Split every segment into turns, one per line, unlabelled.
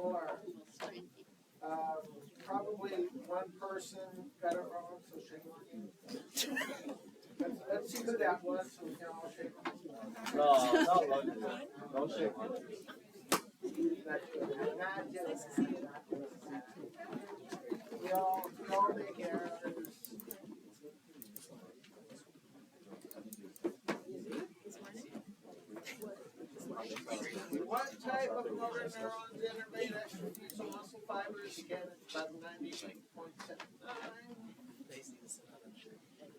4. Probably one person got it wrong, so shame on you. Let's see who that was, so we can all shake hands.
No shame on you.
We all make errors. What type of motor neurons innervate extrafusal muscle fibers? Again, it's about 98.79.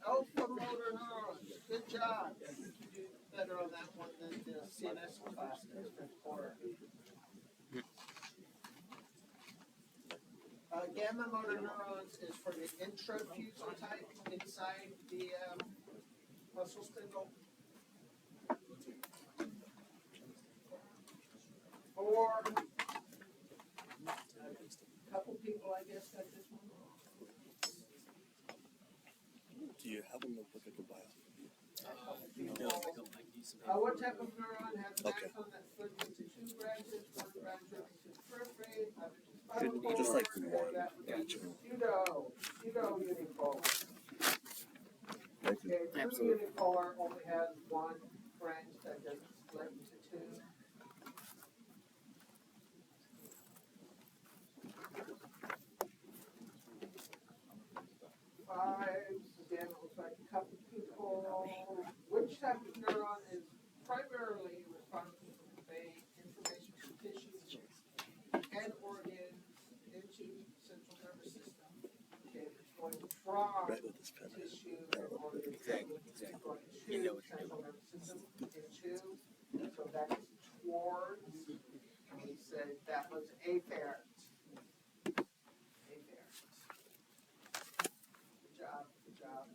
Alpha motor neurons. Good job. You do better on that one than the CNS class next quarter. Gamma motor neurons is for the intrafusal type inside the muscle spindle. Or a couple people, I guess, got this one wrong.
Do you have a notebook I could buy?
What type of neuron has an axon that splits into 2 branches, one branch represents periphery, other to spinal cord?
Just like one.
Pseudo unipolar.
Thank you.
Okay, true unipolar only has one branch that doesn't split into 2. Again, it looks like a couple people. Which type of neuron is primarily responsible for conveying information from tissues and organs into central nervous system? Okay, it's going from tissue and organs going to central nervous system into. So that is towards. And he said that was afferent. Good job.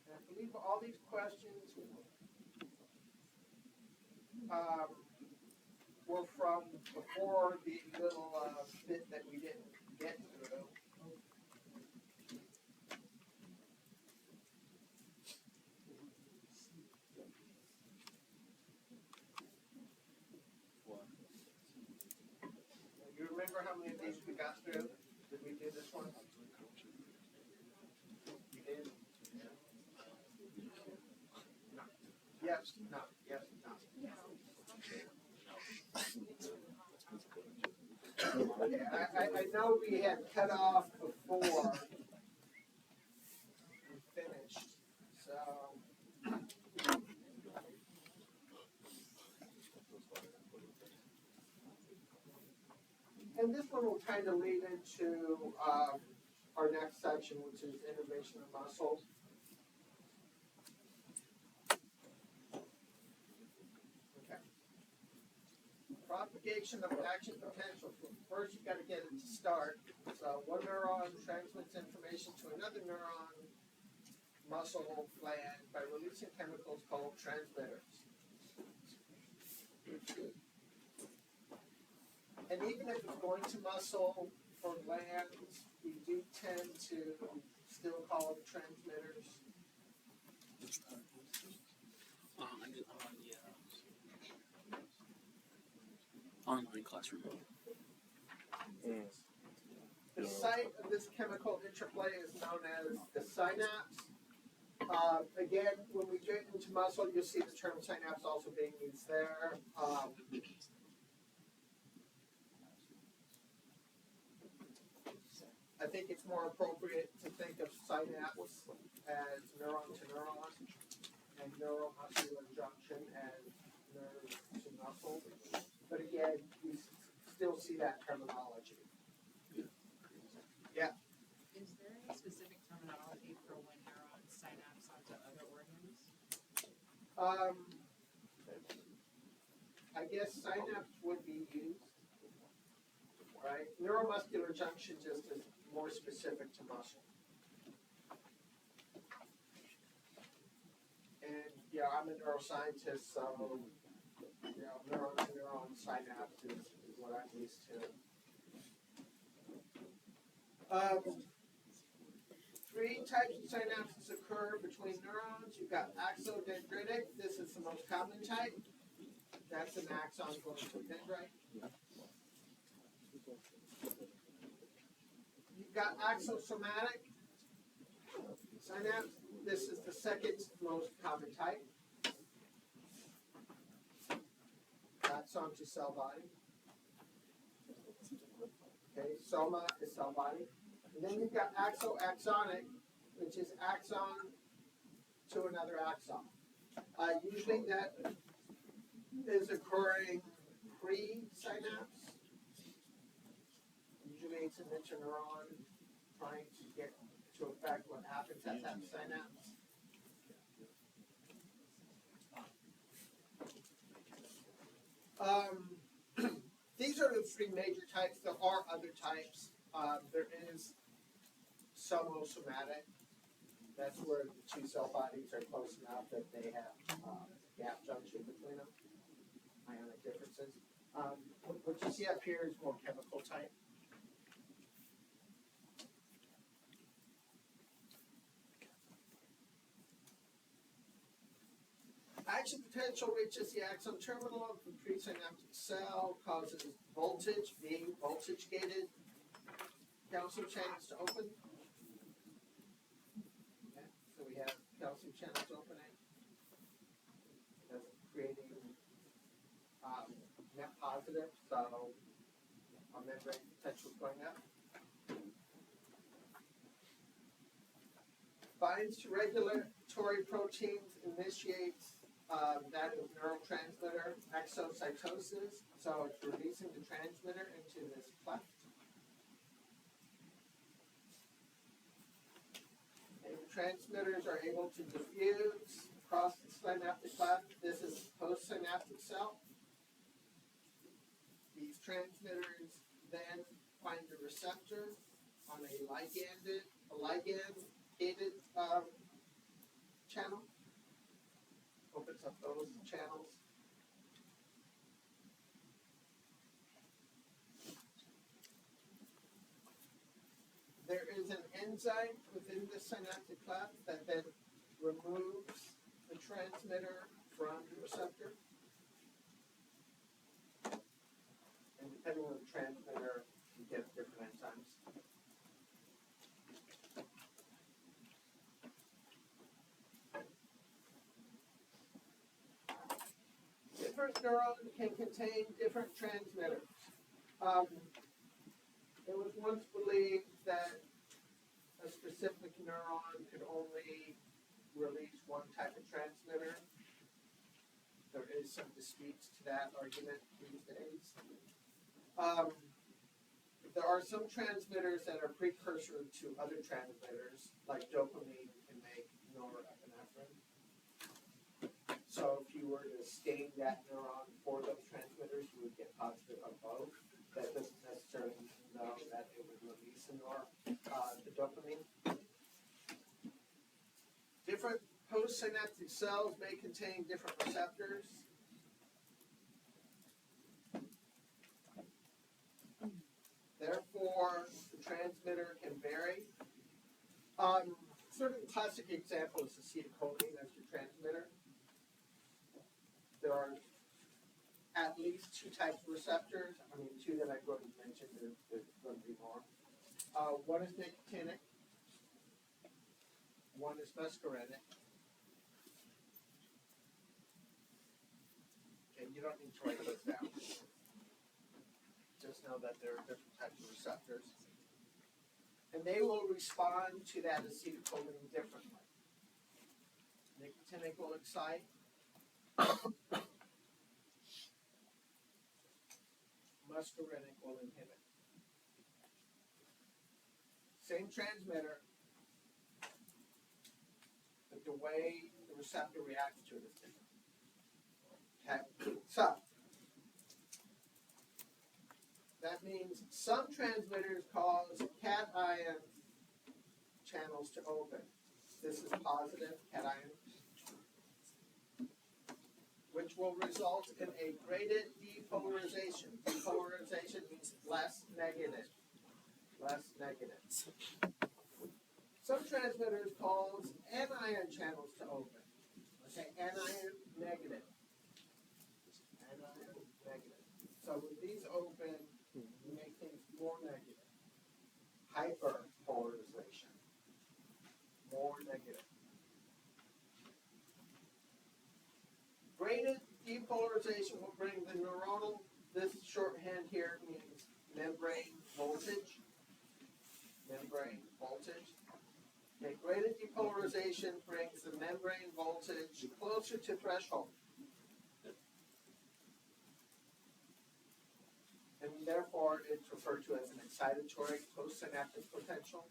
And I believe all these questions were from before the little bit that we didn't get through. You remember how many of these we got through? Did we do this one? You did? No. Yes, no, yes, no. Okay, I know we had cut off before we finished, so. And this one will kind of lead into our next section, which is innervation of muscles. Okay. Propagation of action potential. First, you've got to get it to start. So one neuron transmits information to another neuron muscle gland by releasing chemicals called transmitters. And even if it's going to muscle or glands, we do tend to still call them transmitters.
Online classroom.
The site of this chemical interplay is known as the synapse. Again, when we get into muscle, you'll see the term synapse also being used there. I think it's more appropriate to think of synapse as neuron to neuron and neuromuscular junction as nerve to muscle. But again, we still see that terminology. Yeah.
Is there any specific terminology for when neurons synapse onto other organs?
I guess synapse would be used, right? Neuromuscular junction just is more specific to muscle. And yeah, I'm a neuroscientist, so neuron to neuron synapse is what I'm used to. 3 types of synapses occur between neurons. You've got axodendritic. This is the most common type. That's an axon going to a dendrite. You've got axosomatic synapse. This is the second most common type. Axon to cell body. Okay, soma is cell body. And then you've got axonic, which is axon to another axon. Usually that is occurring pre-synapse. Usually it's an interneuron trying to get to affect what happens at that synapse. These are the three major types. There are other types. There is somosomatic. That's where the two cell bodies are close enough that they have gap junction between them, ionic differences. What you see up here is more chemical type. Action potential reaches the axon terminal of the presynaptic cell, causes voltage, being voltage gated, calcium channels to open. Okay, so we have calcium channels opening, that's creating net positive, so our membrane potential is going up. Binds to regulatory proteins, initiates that is neurotransmitter exocytosis, so it's releasing the transmitter into this cleft. And the transmitters are able to diffuse across the synaptic cleft. This is postsynaptic cell. These transmitters then find the receptor on a ligand-gated channel. Opens up those channels. There is an enzyme within the synaptic cleft that then removes the transmitter from the receptor. And depending on the transmitter, you get different enzymes. Different neurons can contain different transmitters. It was once believed that a specific neuron could only release one type of transmitter. There is some disputes to that argument these days. There are some transmitters that are precursor to other transmitters, like dopamine can make norepinephrine. So if you were to stain that neuron for those transmitters, you would get positive on both. That doesn't necessarily know that it would release the dopamine. Different postsynaptic cells may contain different receptors. Therefore, the transmitter can vary. Sort of a classic example is acetylcholine as your transmitter. There are at least two types of receptors. I mean, two that I've already mentioned. There's going to be more. One is nicotinic. One is muscarinic. And you don't need to write those down. Just know that there are different types of receptors. And they will respond to that acetylcholine differently. Nicotinic will excite. Muscarinic will inhibit. Same transmitter, but the way the receptor reacts to it is different. Okay, so that means some transmitters cause cation channels to open. This is positive cation, which will result in a graded depolarization. Depolarization means less negative. Less negative. Some transmitters cause anion channels to open. Okay, anion negative. So with these open, you make things more negative. Hyperpolarization. More negative. Graded depolarization will bring the neuronal, this shorthand here means membrane voltage. Membrane voltage. Okay, graded depolarization brings the membrane voltage closer to threshold. And therefore, it's referred to as an excitatory postsynaptic potential.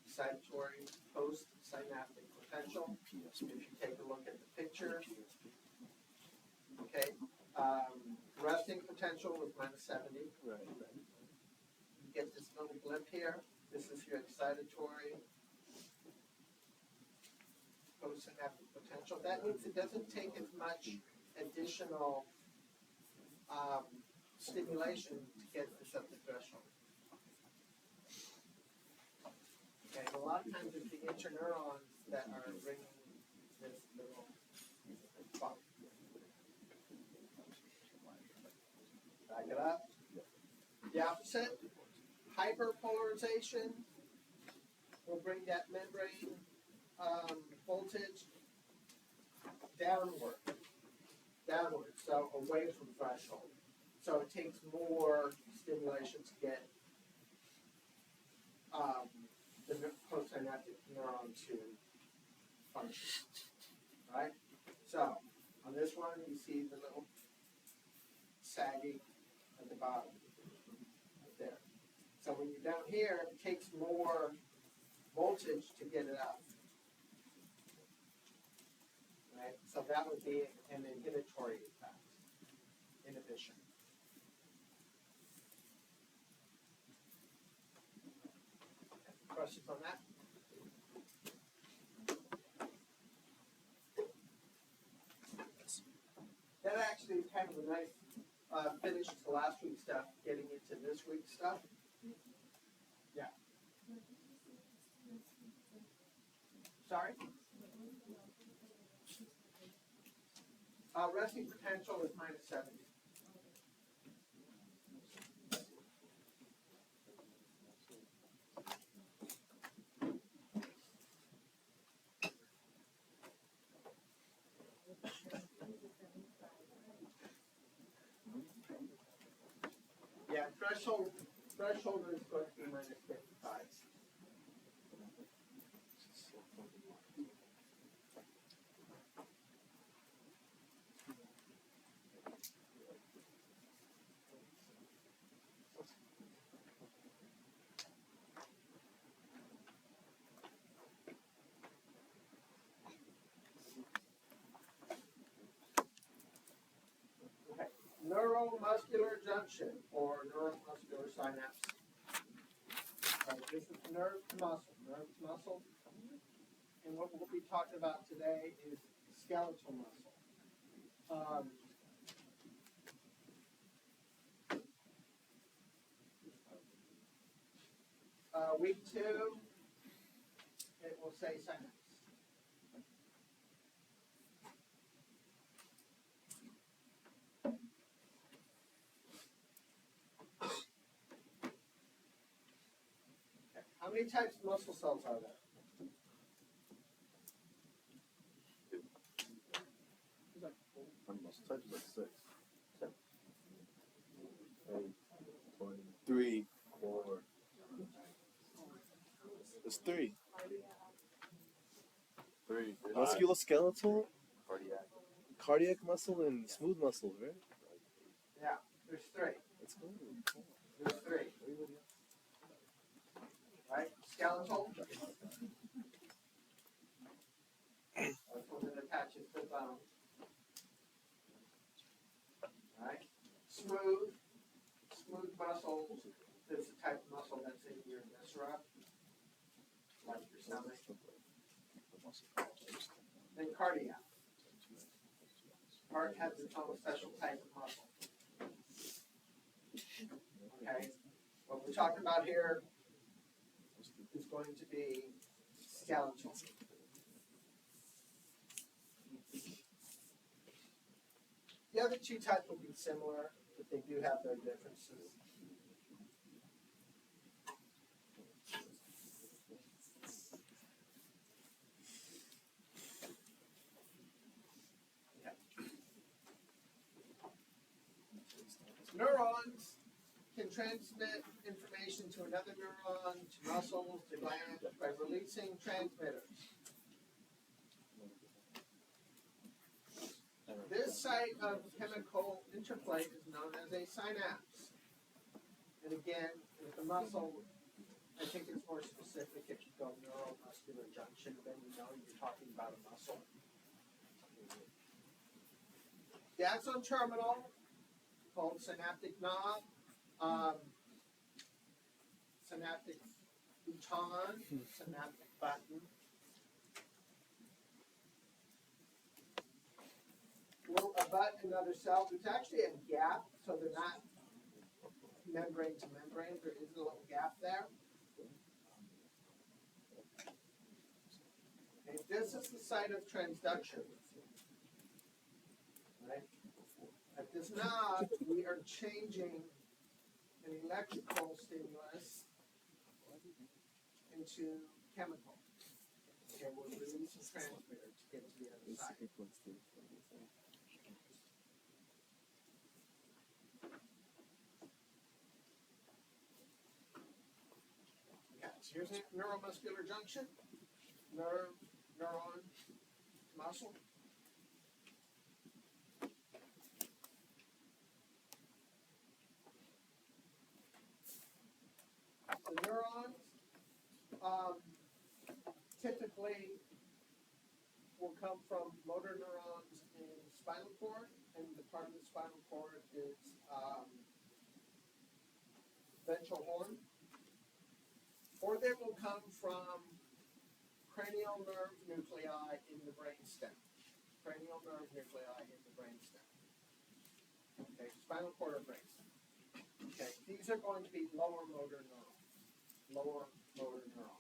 Excitatory postsynaptic potential. If you take a look at the picture, okay, resting potential was -70.
Right.
You get this little blip here. This is your excitatory postsynaptic potential. That means it doesn't take as much additional stimulation to get this up the threshold. Okay, a lot of times it's the interneurons that are bringing this little bump. Back it up. The opposite, hyperpolarization, will bring that membrane voltage downward, so away from threshold. So it takes more stimulation to get the postsynaptic neuron to function, right? So on this one, you see the little sagging at the bottom, right there. So when you're down here, it takes more voltage to get it up, right? So that would be an inhibitory effect, inhibition. Questions on that? That actually is kind of a nice finish to last week's stuff, getting into this week's stuff. Yeah. Sorry? Resting potential is -70. Yeah, threshold is going to be -55. Okay. Neuromuscular junction or neuromuscular synapse. This is nerve to muscle. And what we'll be talking about today is skeletal muscle. Week 2, it will say synapse. Okay. How many types of muscle cells are there?
Muscle types like 6. 8, 20, 3, 4. It's 3. 3. Musculoskeletal, cardiac muscle, and smooth muscle, right?
Yeah, there's 3.
That's cool.
There's 3. Right? Skeletal. That's one that attaches to the bone. Right? Smooth muscle is the type of muscle that's in your viscera, like your stomach. Then cardiac. Heart has its own special type of muscle. Okay? What we're talking about here is going to be skeletal. The other two types will be similar, but they do have their differences. Neurons can transmit information to another neuron, to muscles, to glands by releasing transmitters. This site of chemical interplay is known as a synapse. And again, with the muscle, I think it's more specific if you go neuromuscular junction, then you know you're talking about a muscle. The axon terminal, called synaptic knob, synaptic button, synaptic button, will abut another cell. There's actually a gap, so they're not membrane to membrane. There is a little gap there. Okay, this is the site of transduction. Right? At this knob, we are changing an electrical stimulus into chemical. Okay, we're releasing transmitter to get to the other side. Okay, so here's a neuromuscular junction. Nerve, neuron, muscle. The neurons typically will come from motor neurons in spinal cord, and the part of the spinal cord is ventral horn, or they will come from cranial nerve nuclei in the brainstem. Cranial nerve nuclei in the brainstem. Okay, spinal cord or brainstem. Okay, these are going to be lower motor neurons. Lower motor neurons.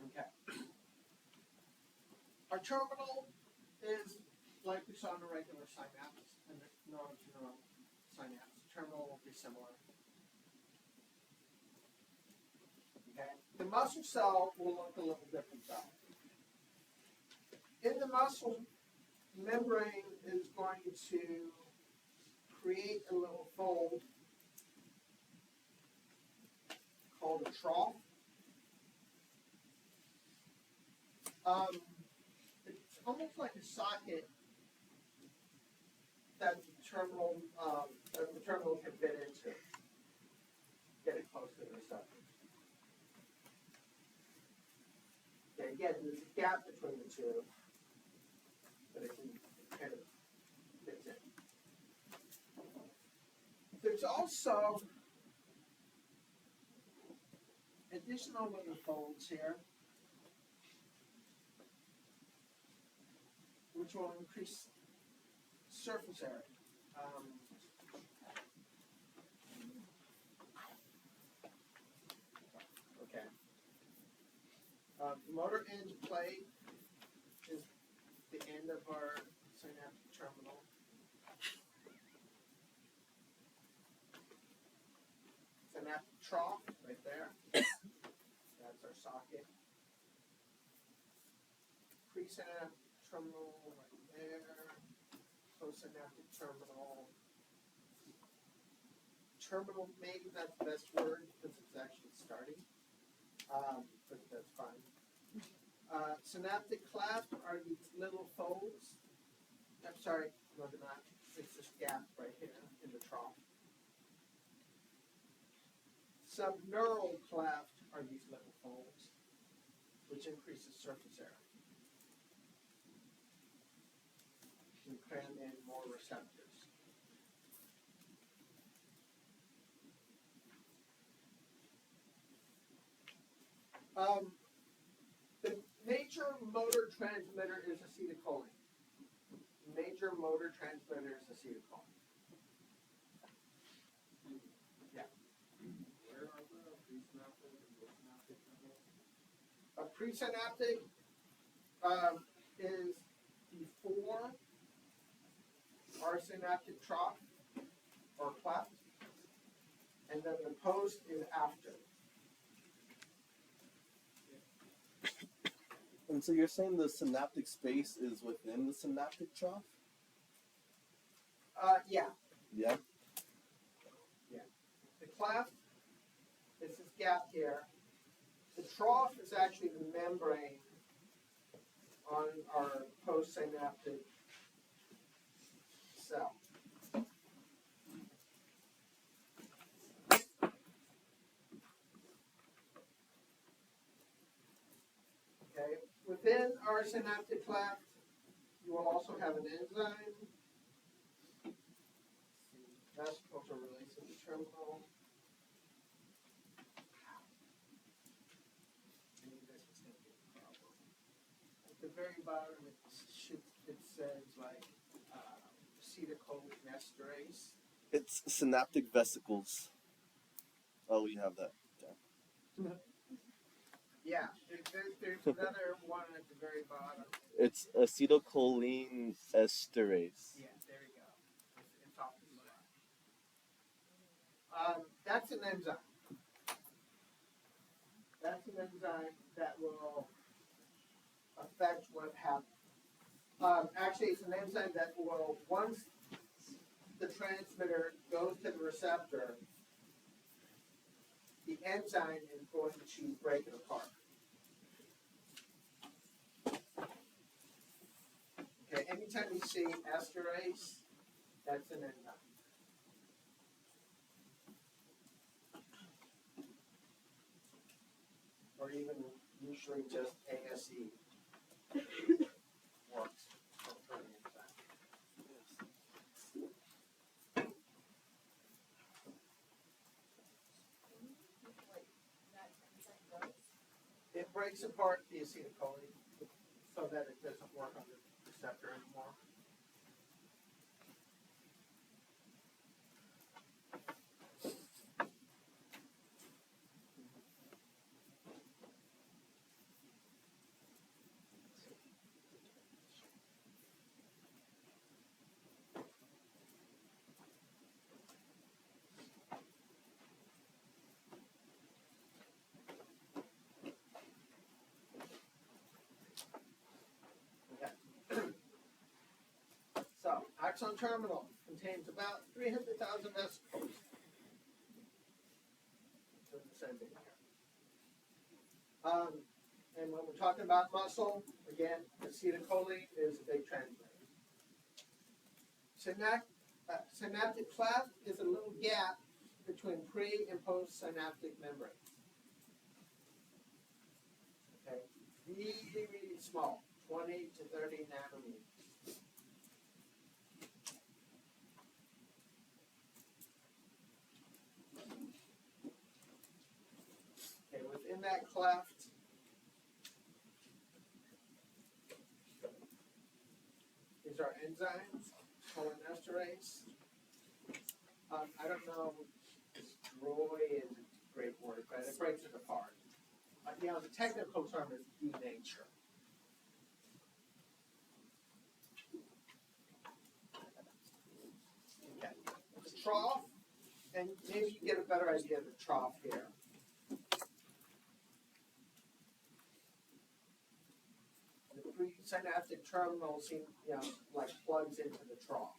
Okay. Our terminal is like we saw in a regular synapse, and neuron to neuron synapse. Terminal will be similar. Okay. The muscle cell will look a little different though. In the muscle membrane is going to create a little fold called a trough. It's almost like a socket that the terminal can fit into. Get it close to the receptor. Okay, again, there's a gap between the two, but it can kind of fits in. There's also additional little folds here, which will increase surface area. Okay. The motor end plate is the end of our synaptic terminal. Synaptic trough right there. That's our socket. Presynaptic terminal right there. Postsynaptic terminal. Terminal, maybe that's the best word because it's actually starting. But that's fine. Synaptic cleft are these little folds. I'm sorry, no, they're not. It's this gap right here in the trough. Subneural cleft are these little folds, which increases surface area. You cram in more receptors. The major motor transmitter is acetylcholine. Major motor transmitter is acetylcholine. Yeah.
Where are the presynaptic
A presynaptic is before our synaptic trough or cleft, and then the post is after.
And so you're saying the synaptic space is within the synaptic trough?
Yeah.
Yeah.
The cleft is this gap here. The trough is actually the membrane on our postsynaptic cell. Okay. Within our synaptic cleft, you will also have an enzyme. Vesicles are released in the terminal. At the very bottom, it says like acetylcholinesterase.
It's synaptic vesicles. Oh, we have that.
Yeah, there's another one at the very bottom.
It's acetylcholine esterase.
Yeah, there you go. It's off to the left. That's an enzyme. That's an enzyme that will affect what happens. Actually, it's an enzyme that will, once the transmitter goes to the receptor, the enzyme is going to break it apart. Okay, anytime you see esterase, that's an enzyme. Or even usually just ASE works for an enzyme. It breaks apart the acetylcholine so that it doesn't work on the receptor anymore. So, axon terminal contains about 300,000 vesicles. So it's the same thing here. And when we're talking about muscle, again, acetylcholine is a big transmitter. Synaptic cleft is a little gap between pre and postsynaptic membranes. Okay, really, really small, 20 to 30 nanometers. Okay, within that cleft is our enzymes, cholinesterase. I don't know, destroy is a great word, but it breaks it apart. The technical term is denature. Okay. The trough, and maybe you get a better idea of the trough here. The presynaptic terminal like plugs into the trough.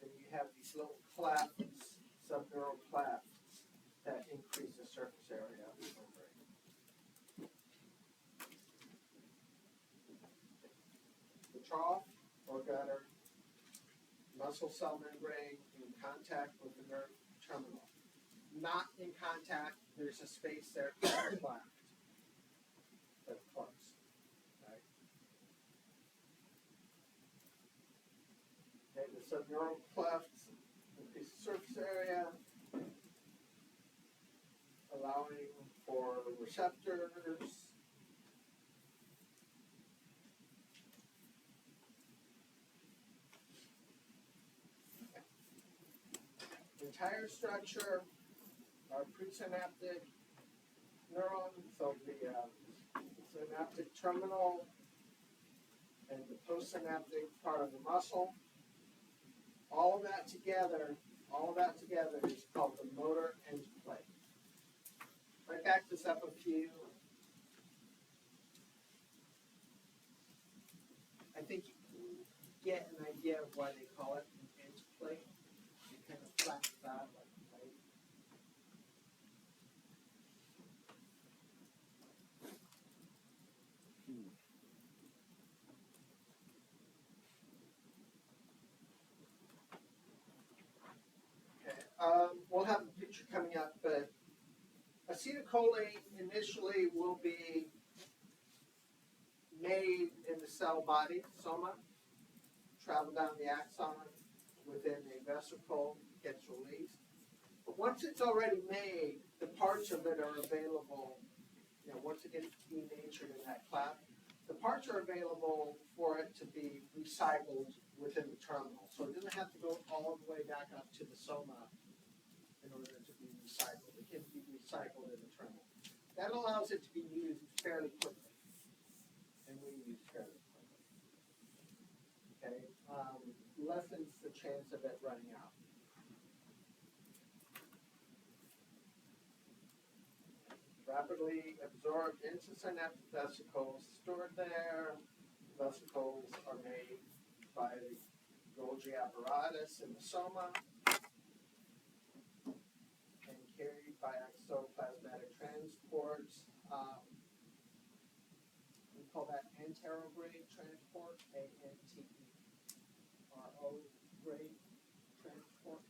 Then you have these little clefts, subneural clefts, that increase the surface area of the membrane. The trough or gutter, muscle cell membrane in contact with the nerve terminal. Not in contact, there's a space there called the cleft that's close. Okay? Okay, the subneural clefts increase the surface area, allowing for receptors. The entire structure, our presynaptic neuron, so the synaptic terminal and the postsynaptic part of the muscle. All of that together is called the motor end plate. If I back this up a few, I think you can get an idea of why they call it an end plate. It kind of flattens out like a plate. Okay, we'll have a picture coming up, but acetylcholine initially will be made in the cell body, soma, travel down the axon within a vesicle, gets released. But once it's already made, the parts of it are available, once it gets denatured in that clot, the parts are available for it to be recycled within the terminal. So it doesn't have to go all the way back up to the soma in order to be recycled. It can be recycled in the terminal. That allows it to be used fairly quickly. And we use fairly quickly. Okay, lessens the chance of it running out. Rapidly absorbed into synaptic vesicles, stored there. Vesicles are made by the Golgi apparatus in the soma and carried by exoplasmatic transports. We call that anterograde transport, ANTERO grade transport,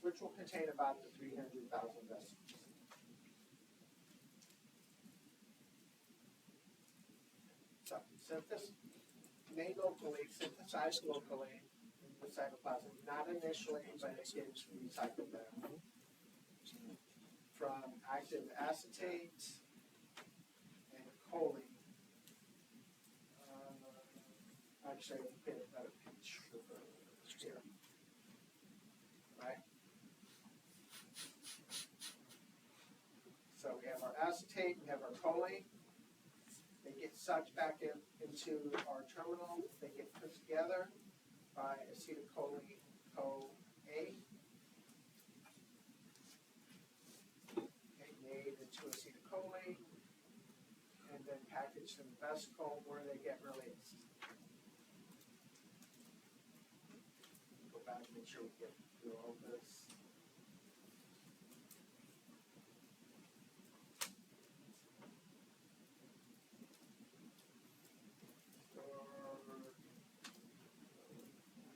which will contain about 300,000 vesicles. So, made locally, synthesized locally in the cytoplasm, not initially, but it gets recycled there. From active acetate and choline. Actually, I'll get a better picture here. Right? So we have our acetate, we have our choline. They get sucked back into our terminal. They get put together by acetylcholine CoA. Made into acetylcholine and then packaged in the vesicle where they get released. Go back and make sure we get through all this.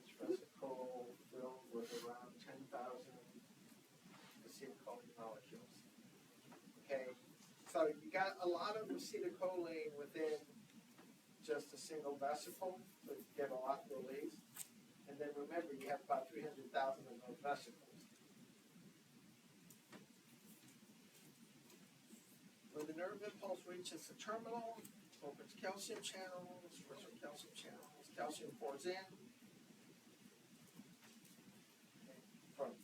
Each vesicle filled with around 10,000 acetylcholine molecules. Okay, so you got a lot of acetylcholine within just a single vesicle, so you get a lot released. And then remember, you have about 300,000 of those vesicles. When the nerve impulse reaches the terminal, opens calcium channels, first are calcium channels, calcium pours in from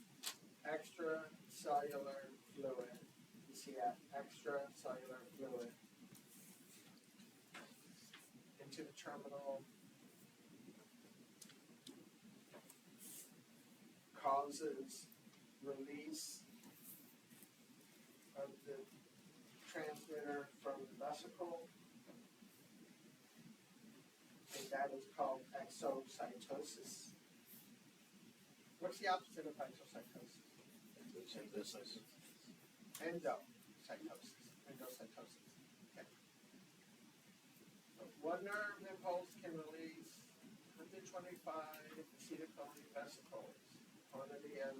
extracellular fluid. You see that extracellular fluid into the terminal, causes release of the transmitter from the vesicle, and that is called exocytosis. What's the opposite of exocytosis?
Endocytosis.
Endocytosis. Okay. One nerve impulse can release 125 acetylcholine vesicles. Quantity of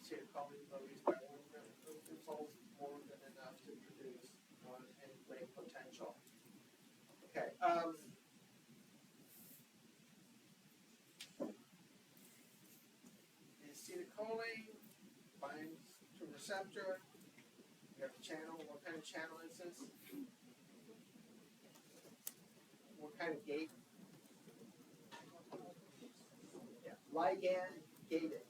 acetylcholine released by one nerve impulse is more than enough to produce one end plate potential. Okay. The acetylcholine binds to receptor. You have a channel. What kind of channel is this? What kind of gate? Yeah. Ligand gated.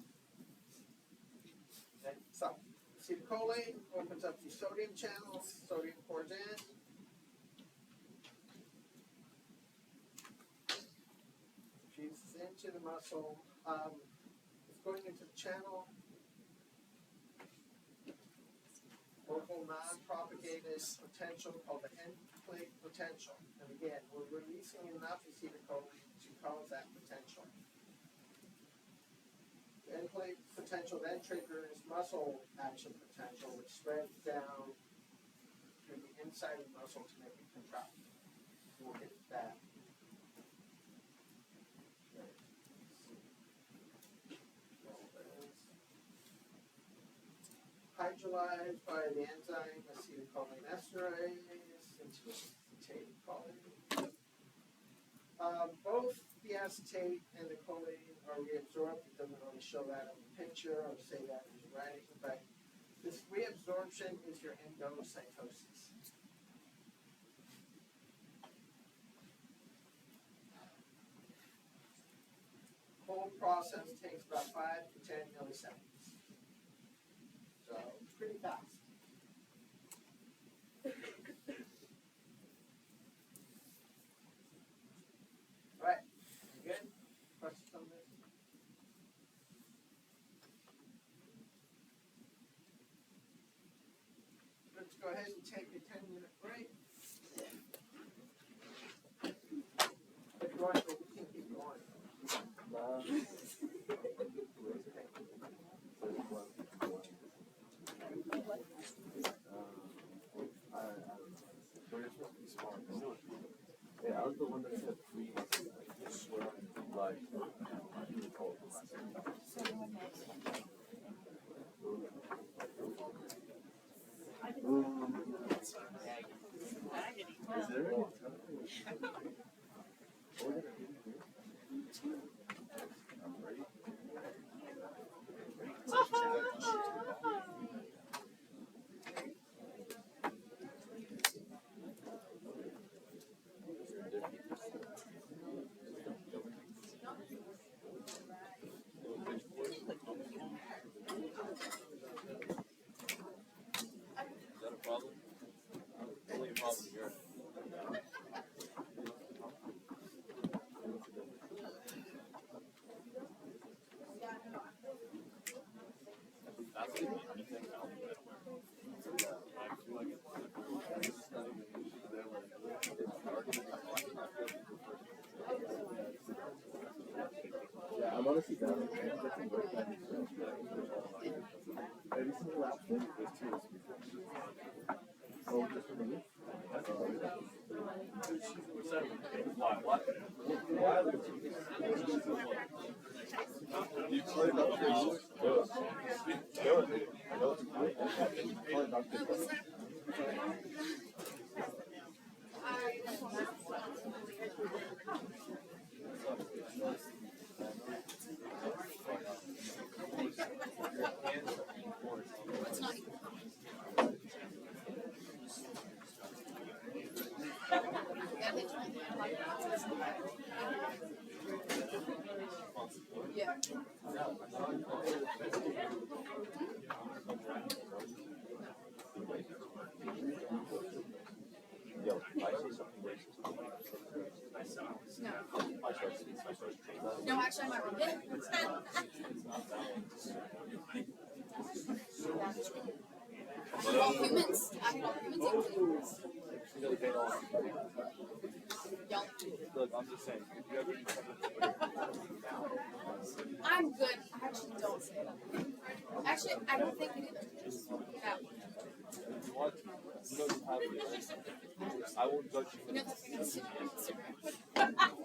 Okay. So, acetylcholine choline opens up the sodium channels. Sodium pours in. Fuses into the muscle. It's going into the channel. Local non-propagated potential called the end plate potential. And again, we're releasing enough acetylcholine to cause that potential. The end plate potential then triggers muscle action potential, which spreads down through the inside of the muscle to make it contract. We'll get to that. Hydrolyzed by the enzyme acetylcholinesterase into acetate choline. Both the acetate and the choline are reabsorbed. It doesn't really show that on the picture or say that in the writing, but this reabsorption is your endocytosis. Whole process takes about 5 to 10 milliseconds. So, pretty fast. All right, good? Questions on this? Let's go ahead and take a 10-minute break. If you want to, we can keep going.
Yeah, I was the one that said free. I swear on life. Is there any I'm ready. Is that a problem? Only a problem here. Yeah, I'm honestly down with it. Have you seen the last one? There's two. Oh, just for me? You call it Dr. Lewis? I know it's great. Call it Dr. Lewis.
Yeah.
Yo, I see something racist.
No, actually, I might run it. All humans. I hate all humans included. Yelp.
Look, I'm just saying, if you ever eat something
I'm good. I actually don't say that. Actually, I don't think we do that.
you want to, you know you have it. I won't judge
You
you.
know that's like on Instagram.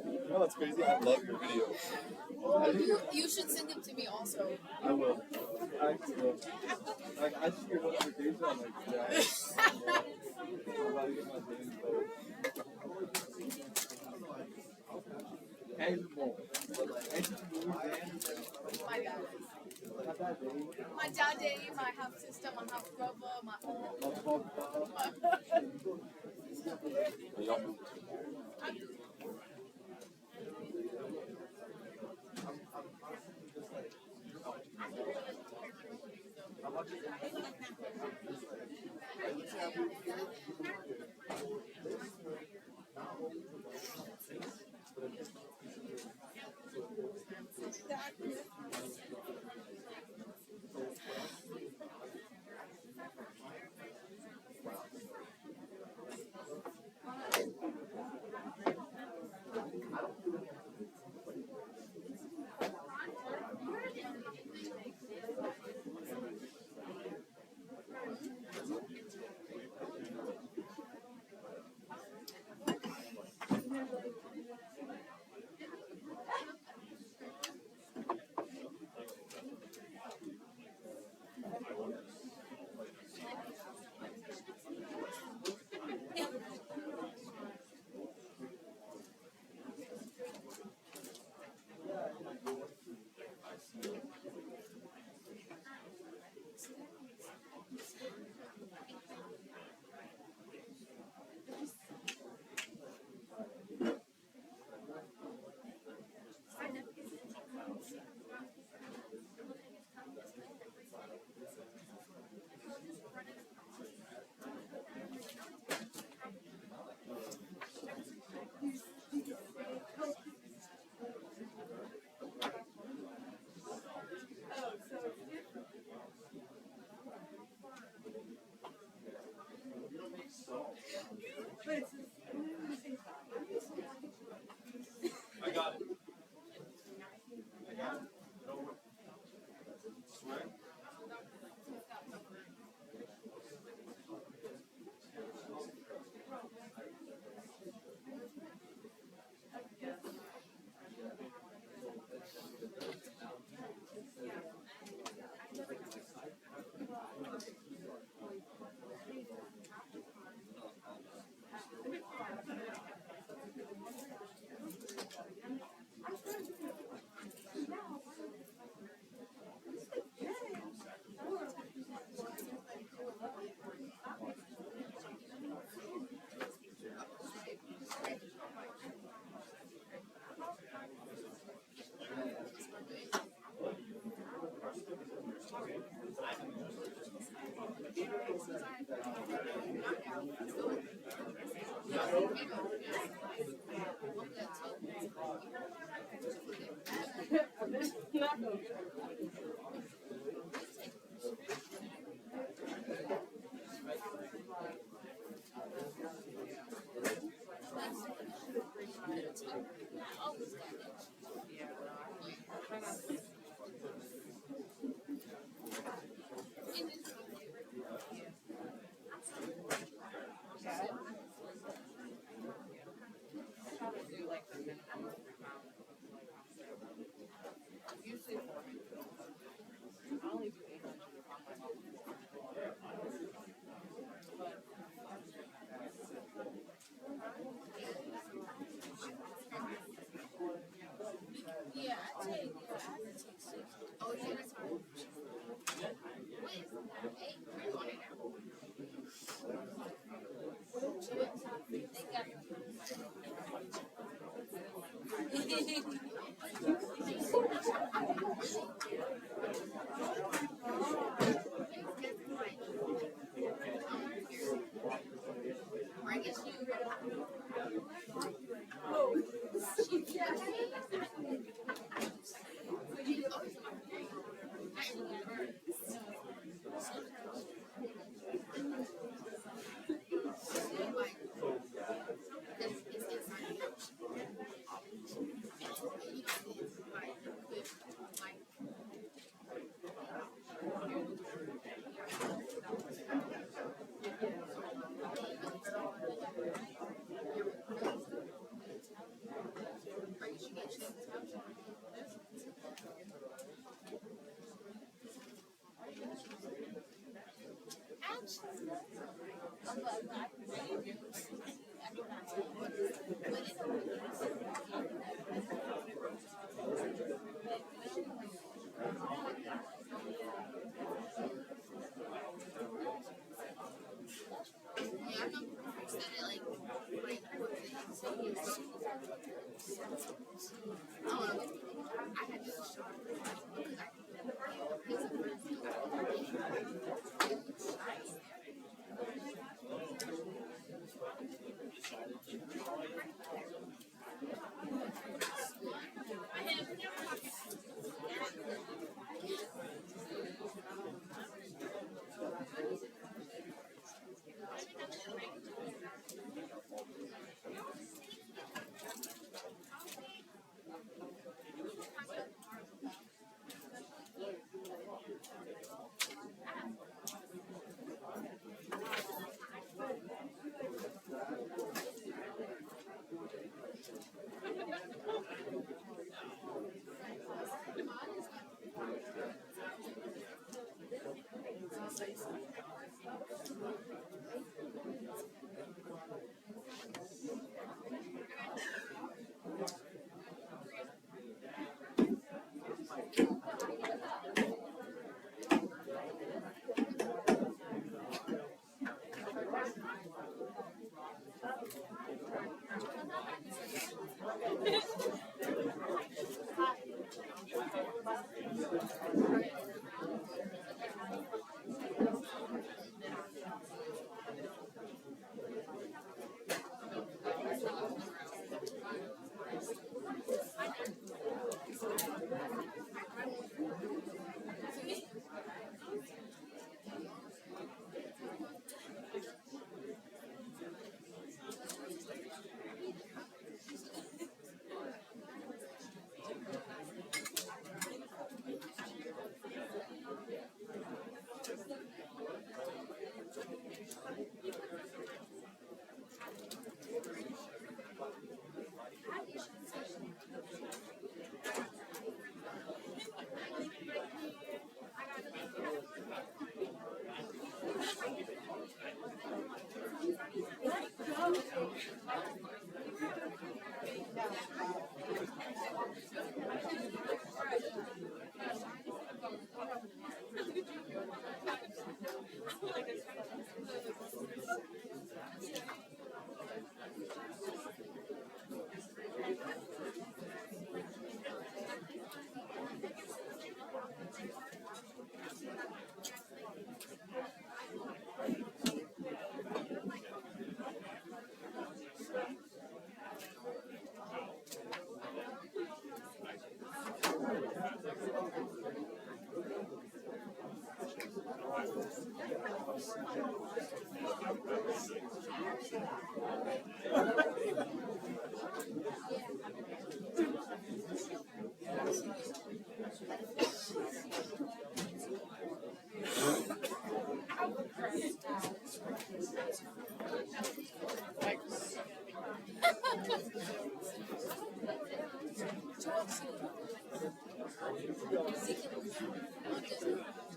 You know what's crazy? I love your video.
You should send it to me also.
I will. I will. Like, I see your notification, I'm like, yeah. I'm about to get my thing,
My dad. My daddy, my half sister, my half brother, my whole.
I got it. Swear?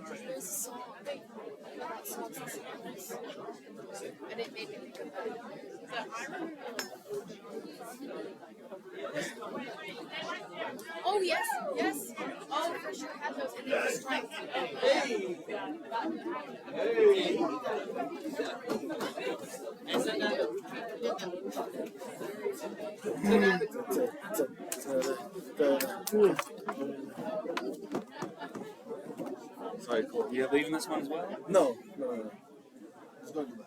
There's a song about songs and songs, and it made me think of that. Oh yes, yes. Oh, for sure, have those in the stripes.
Hey!
Sorry, cool. You leaving this one as well?
No. Let's go to that.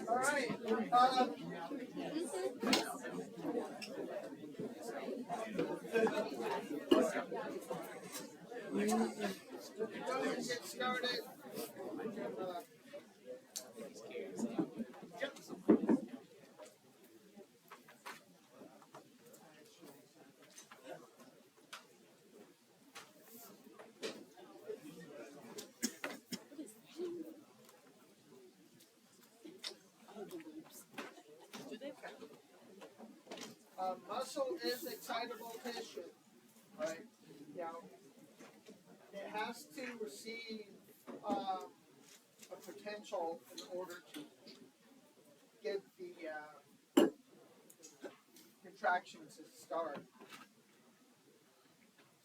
All right. Go ahead and get started. Muscle is excitable tissue, right? Now, it has to receive a potential in order to give the contractions to start.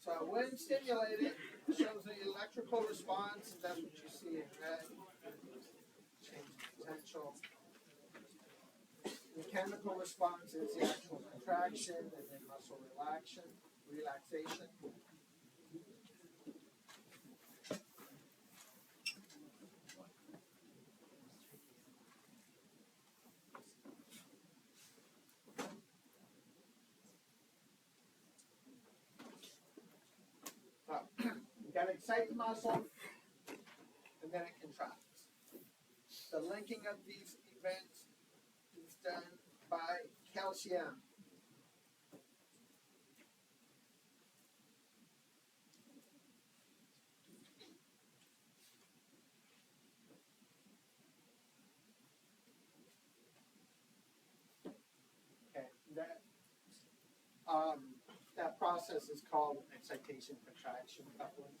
So when stimulated, it shows the electrical response, and that's what you see in red. Change the potential. Mechanical response is the actual contraction and then muscle relaxation. You gotta excite the muscle, and then it contracts. The linking of these events is done by calcium. Okay, that process is called excitation contraction coupling.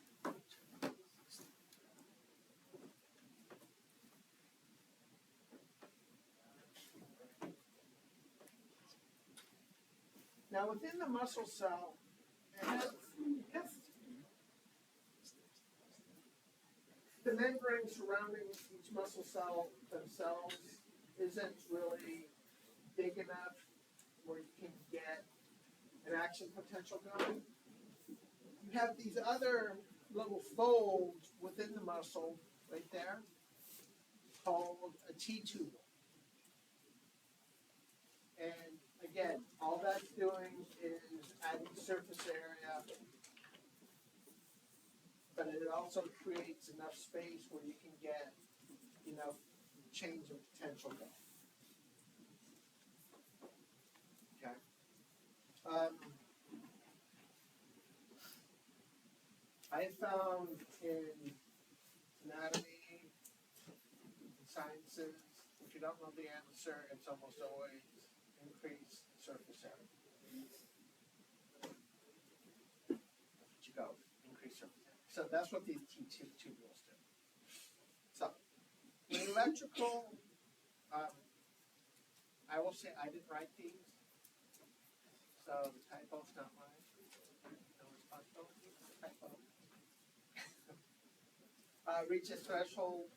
Now within the muscle cell, it has the membrane surrounding each muscle cell themselves isn't really big enough where you can get an action potential going. You have these other little folds within the muscle right there called a T-tubule. And again, all that's doing is adding surface area, but it also creates enough space where you can get, change of potential going. Okay. I found in anatomy, sciences, if you don't know the answer, it's almost always increase surface area. That's what you go, increase surface area. So that's what these T-tubules do. So, in electrical, I will say I didn't write these, so the typo's not mine. No responsibility, typo. Reaches threshold,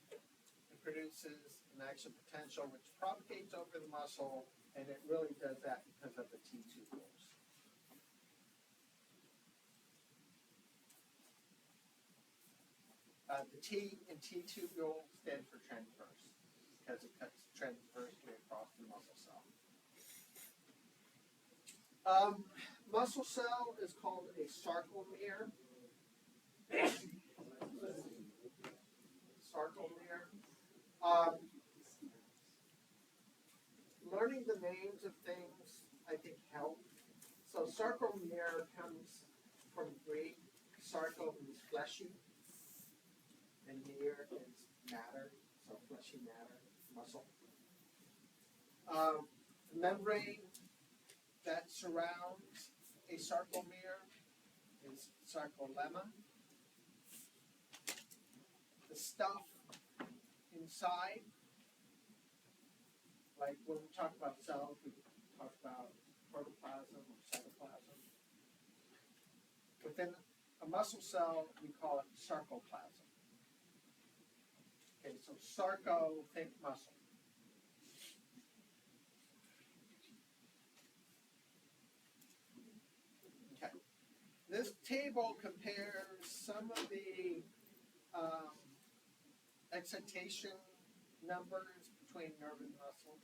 it produces an action potential which propagates over the muscle, and it really does that because of the T-tubules. The T in T-tubule stand for transverse, because it cuts transversely across the muscle cell. Muscle cell is called a sarcomere. Learning the names of things, I think, help. So sarcomere comes from Greek. Sarco means fleshy, and mere is matter, so fleshy matter, muscle. The membrane that surrounds a sarcomere is sarcolemma. The stuff inside, like when we talk about cells, we talk about protoplasm or cytoplasm. Within a muscle cell, we call it sarcoplasm. Okay, so sarco, think muscle. Okay. This table compares some of the excitation numbers between nerve and muscle.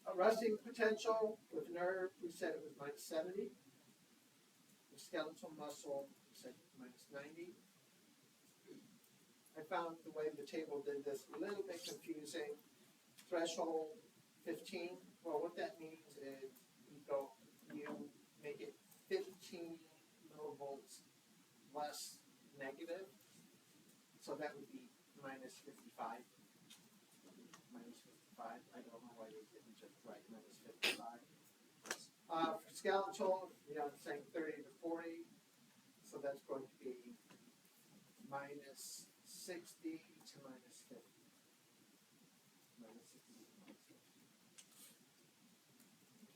A resting potential with nerve, we said it was minus 70. With skeletal muscle, we said minus 90. I found the way the table did this a little bit confusing. Threshold 15. Well, what that means is you make it 15 millivolts less negative. So that would be minus 55. Minus 55. I don't know why they didn't just write minus 55. For skeletal, it's saying 30 to 40. So that's going to be minus 60 to minus 50. Minus 60 to minus 50.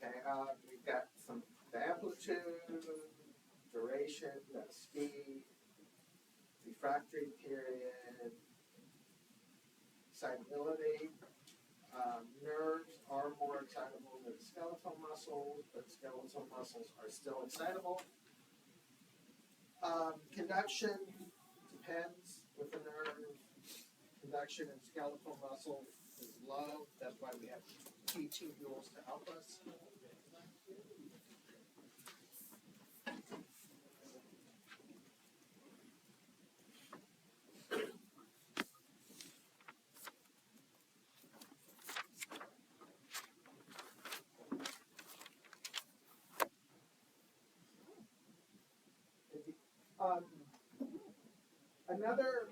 Okay, we've got the amplitude, duration, the speed, refractory period, excitability. Nerves are more excitable than skeletal muscles, but skeletal muscles are still excitable. Conduction depends with the nerve. Conduction in skeletal muscle is low. That's why we have T tubules to help us. Another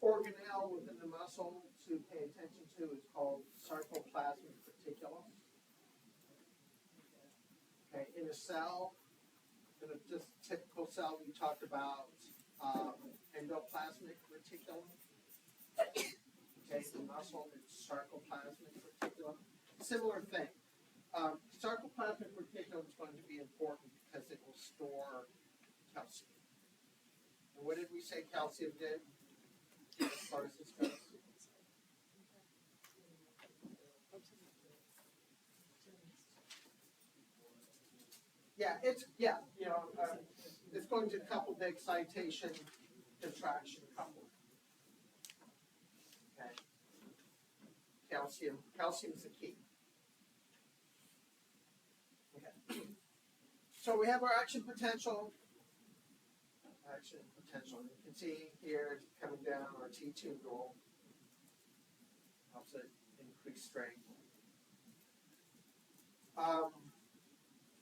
organelle within the muscle to pay attention to is called sarcoplasmic reticulum. Okay, in a cell, in a just typical cell, we talked about endoplasmic reticulum. Okay, the muscle is sarcoplasmic reticulum. Similar thing. Sarcoplasmic reticulum is going to be important because it will store calcium. And what did we say calcium did as far as this goes? It's going to couple the excitation contraction couple. Okay. Calcium's the key. Okay. So we have our action potential. You can see here it's coming down our T tubule. Helps it increase strength.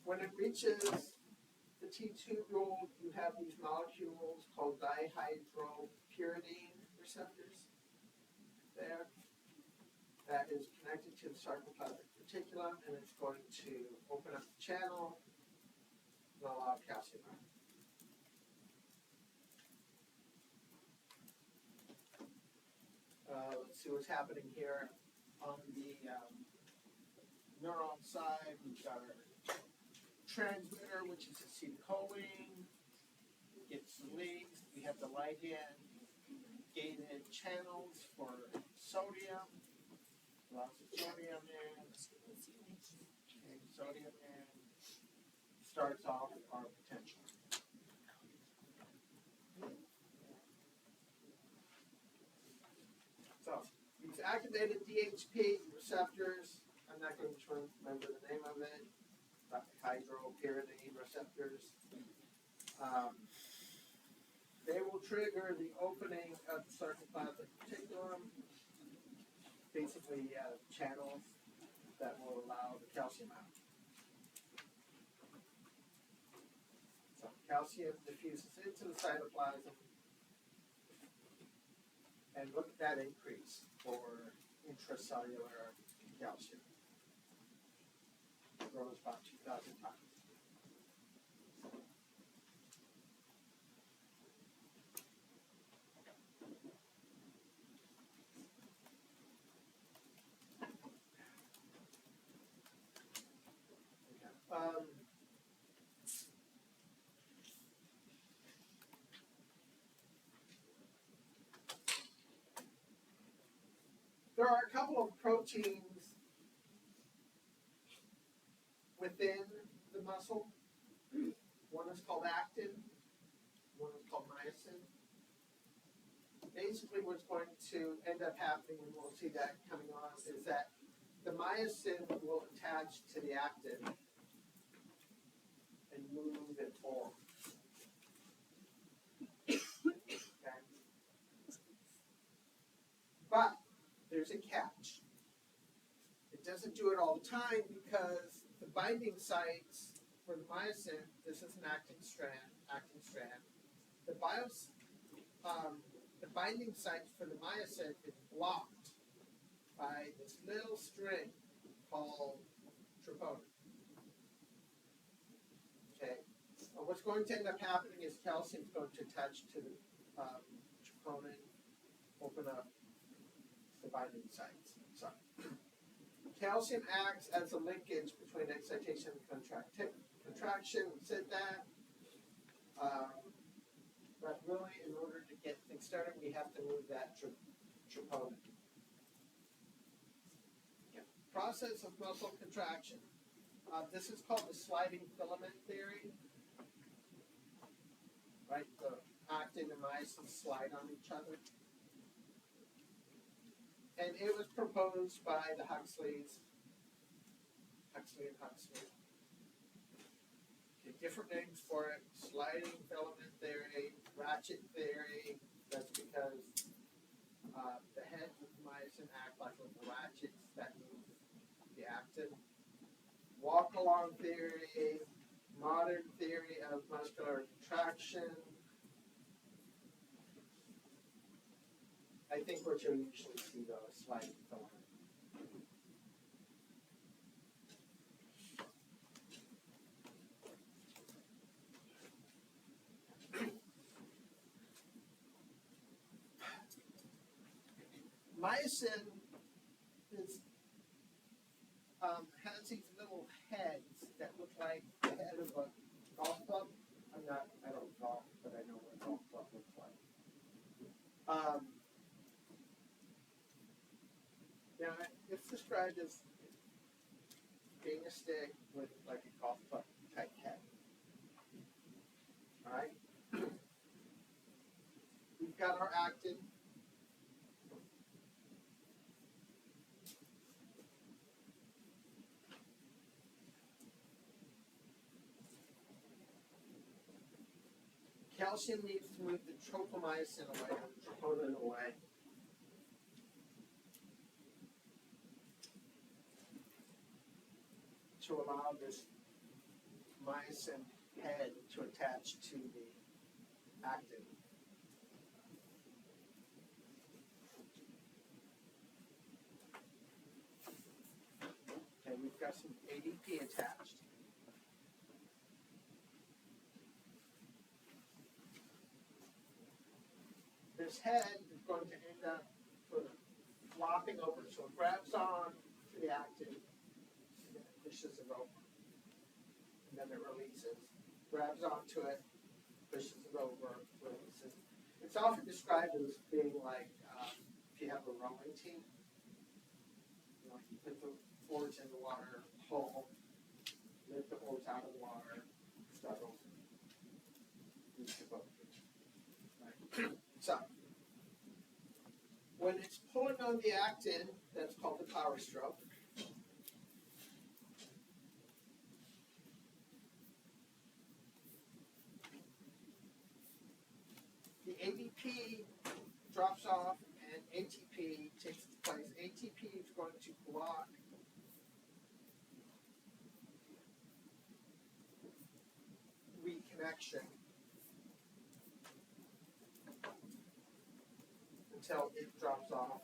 When it reaches the T tubule, you have these molecules called dihydropyridine receptors there. That is connected to the sarcoplasmic reticulum, and it's going to open up the channel and allow calcium out. Let's see what's happening here on the neuron side. We've got our transmitter, which is acetylcholine. It gets released. We have the ligand gated channels for sodium. Lots of sodium in. Okay, sodium in. Starts off our potential. So, these activated DHP receptors, I'm not going to remember the name of it, hydropyridine receptors. They will trigger the opening of the sarcoplasmic reticulum, basically channels that will allow the calcium out. So calcium diffuses into the cytoplasm, and look at that increase for intracellular calcium. It grows about 2,000 times. There are a couple of proteins within the muscle. One is called actin, one is called myosin. Basically what's going to end up happening, and we'll see that coming on, is that the myosin will attach to the actin and move it forward. Okay? But there's a catch. It doesn't do it all the time because the binding sites for the myosin, this is an actin strand. The binding sites for the myosin is blocked by this little string called troponin. Okay. What's going to end up happening is calcium is going to attach to the troponin, open up the binding sites. So Calcium acts as a linkage between excitation and contraction. We said that. But really, in order to get things started, we have to move that troponin. Okay. Process of muscle contraction. This is called the sliding filament theory. Right? The actin and myosin slide on each other. And it was proposed by the Huxley and Huxley. Okay, different names for it: sliding filament theory, ratchet theory. That's because the heads of myosin act like little ratchets that move the actin. Walk along theory, modern theory of muscular contraction. I think what you'll usually see though is sliding filament. Myosin is, has these little heads that look like the head of a golf club. I don't golf, but I know what a golf club looks like. Now, it's described as being a stick with like a golf club type head. All right? We've got our actin. Calcium needs to move the tropomyosin away, or the troponin away. To allow this myosin head to attach to the actin. Okay, we've got some ADP attached. This head is going to end up sort of flopping over, so it grabs on to the actin, and then it pushes it over, and then it releases. Grabs onto it, pushes it over, releases. It's often described as being like if you have a rowing team. You know, you put the oars in the water, pull, lift the oars out of the water, struggle, use the boat. Right. So, when it's pulling on the actin, that's called the power stroke. The ADP drops off and ATP takes its place. ATP is going to block reconnection until it drops off,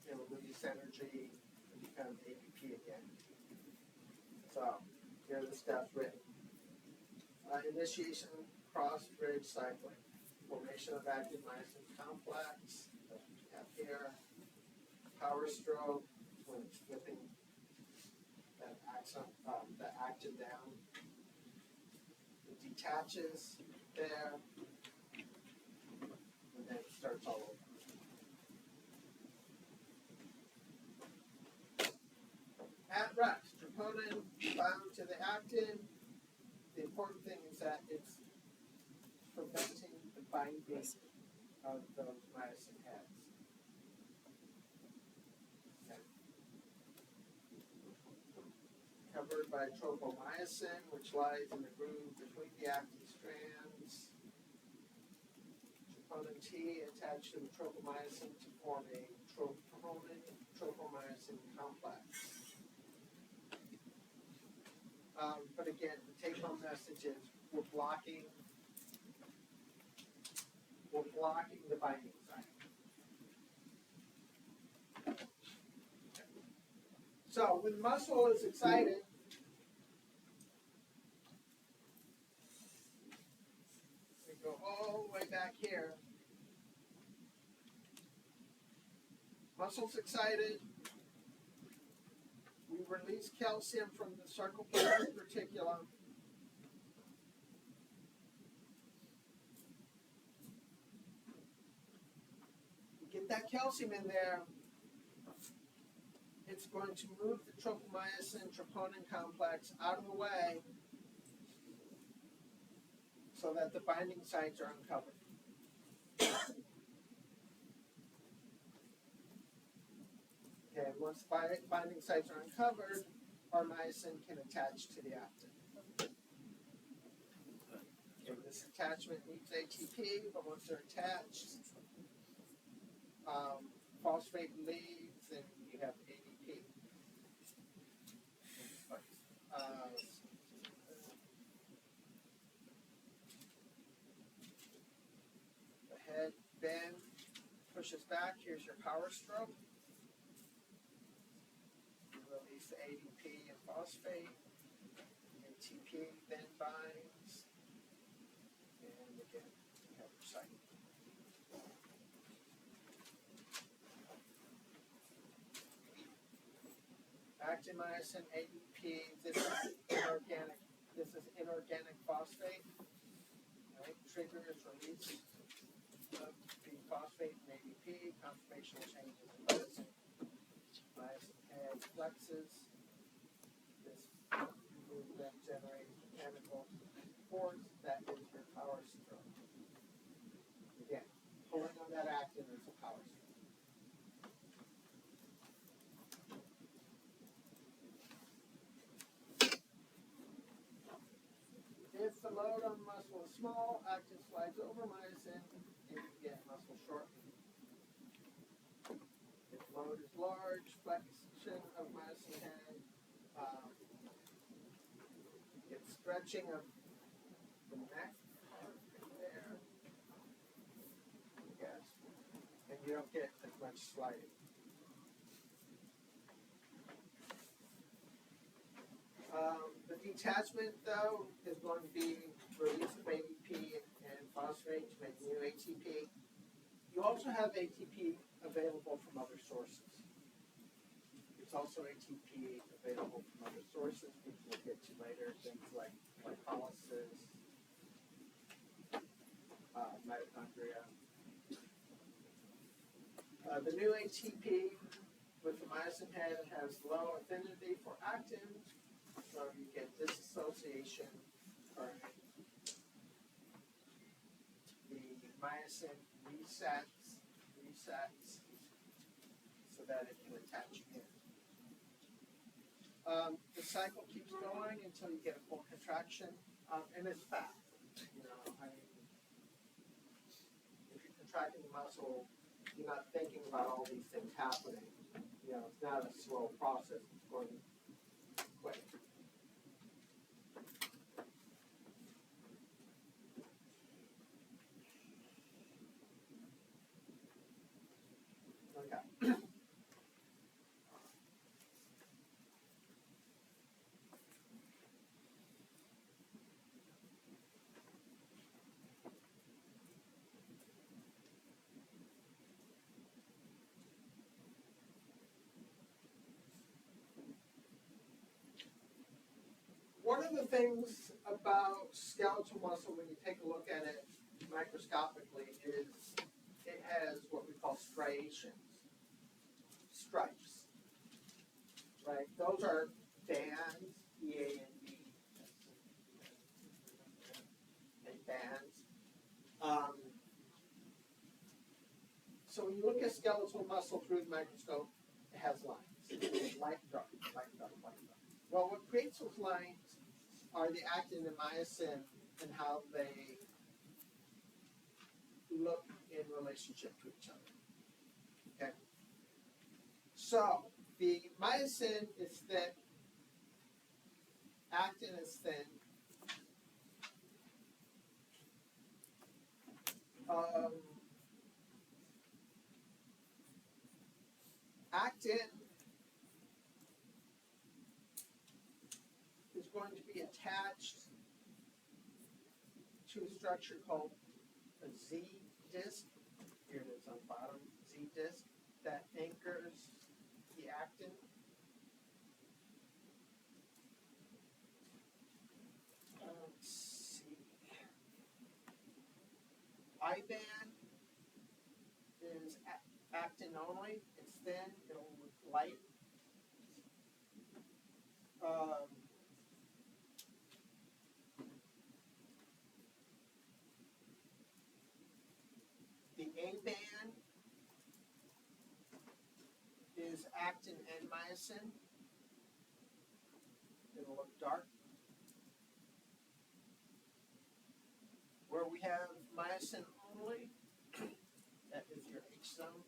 it will release energy and become ADP again. So, here are the steps written. Initiation, cross-bridge cycling. Formation of actin myosin complex, that's what you have here. Power stroke, when it's flipping that actin down. It detaches there, and then it starts all over. At rest, troponin bound to the actin. The important thing is that it's preventing the binding of those myosin heads. Okay. Covered by tropomyosin, which lies in the groove between the actin strands. Troponin T attached to the tropomyosin to form a tropomyosin complex. But again, the take-home message is we're blocking the binding site. So when the muscle is excited, we go all the way back here. Muscle's excited. We You release calcium from the sarcoplasmic reticulum. You get that calcium in there, it's going to move the tropomyosin troponin complex out of the way so that the binding sites are uncovered. Okay, once binding sites are uncovered, our myosin can attach to the actin. Okay, this attachment needs ATP, but once they're attached, phosphate leaves and you have ADP. The head bends, pushes back. Here's your power stroke. You release the ADP and phosphate. ATP then binds. And again, you have your cycle. Actin-myosin, ADP, this is inorganic phosphate. Right? Trigger is release of the phosphate and ADP, conformational changes in myosin. Myosin head flexes. This movement generates mechanical force. That is your power stroke. Again, pulling on that actin is a power stroke. If the load on the muscle is small, actin slides over myosin and you get muscle shortening. If the load is large, flexion of myosin head, you get stretching of the neck there. Yes. And you don't get as much sliding. The detachment, though, is going to be release of ADP and phosphate to make new ATP. You also have ATP available from other sources. There's also ATP available from other sources, which we'll get to later, things like lipolysis, mitochondria. The new ATP with the myosin head has low affinity for actin, so you get dissociation current. The myosin resets so that it can attach again. The cycle keeps going until you get a full contraction, and it's fast. You know, I mean, if you're contracting the muscle, you're not thinking about all these things happening. You know, it's not a slow process. It's going quick. Okay. One of the things about skeletal muscle, when you take a look at it microscopically, is it has what we call striations, stripes, right? Those are bands, E-A-N-D, and bands. So when you look at skeletal muscle through the microscope, it has lines, light, dark, light, dark, light, dark. Well, what creates those lines are the actin and myosin and how they look in relationship to each other. Okay? So, the myosin is thick, actin is thin. Actin is going to be attached to a structure called a Z disc. Here it is on the bottom, Z disc, that anchors the actin. band is actin only. It's thin, it'll look light. The A band is actin and myosin. It'll look dark. Where we have myosin only, that is your H zone.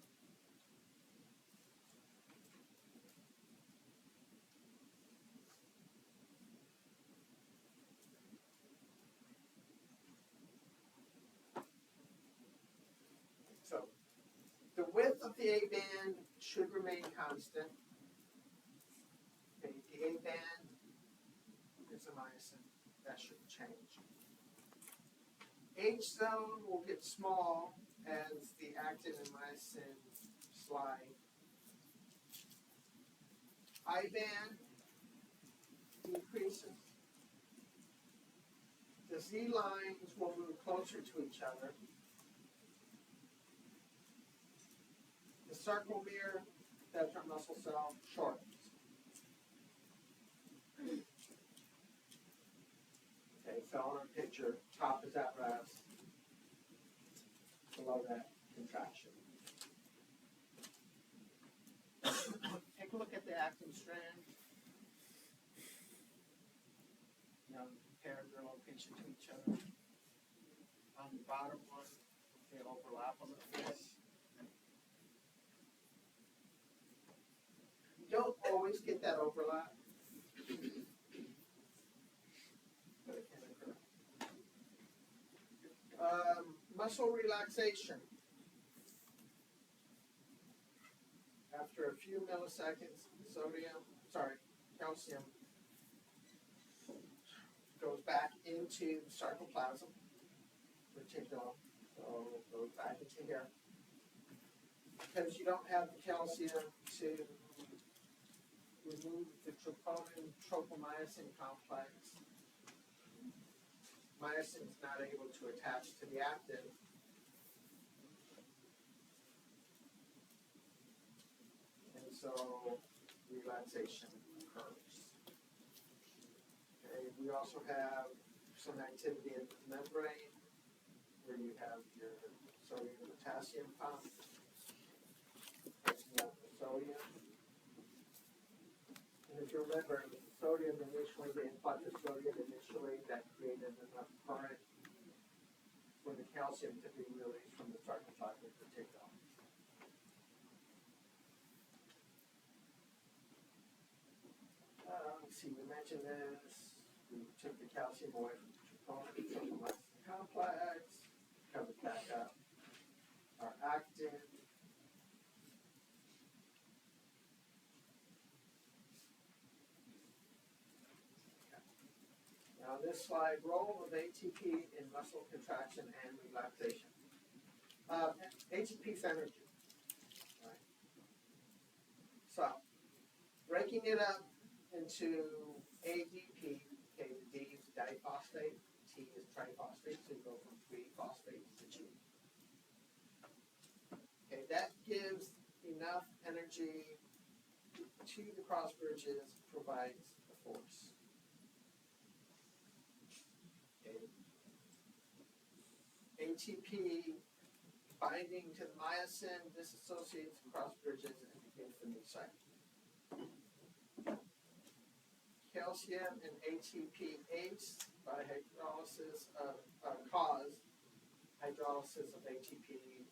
So the width of the A band should remain constant. Okay, the A band is a myosin. That shouldn't change. H zone will get small as the actin and myosin slide. I band decreases. The Z lines will move closer to each other. The sarcomere, that's our muscle cell, shortens. Okay, so on our picture, top is at rest, below that contraction. Take a look at the actin strand. Now compare their location to each other. On the bottom one, they overlap a little bit. You don't always get that overlap, but it can occur. Muscle relaxation. After a few milliseconds, calcium goes back into the sarcoplasm, reticulum, so it goes back into here. Because you don't have the calcium to remove the troponin tropomyosin complex, myosin is not able to attach to the actin. And so relaxation occurs. Okay, we also have some activity in the membrane where you have your sodium and potassium pump, taking out the sodium. And if you remember, sodium initially, the influx of sodium initially, that created enough current for the calcium to be released from the sarcoplasmic reticulum. Let's see, we mentioned this. We took the calcium away from the troponin complex, covered back up our actin. Now this slide, role of ATP in muscle contraction and relaxation. ATP is energy. Right. So, breaking it up into ADP, okay, the D is diphosphate, T is triphosphate, so you go from 3 phosphates to G. Okay, that gives enough energy to the cross bridges, provides the force. Okay. ATP binding to the myosin disassociates the cross bridges and begins the new cycle. Calcium and ATPase by hydrolysis cause hydrolysis of ATP,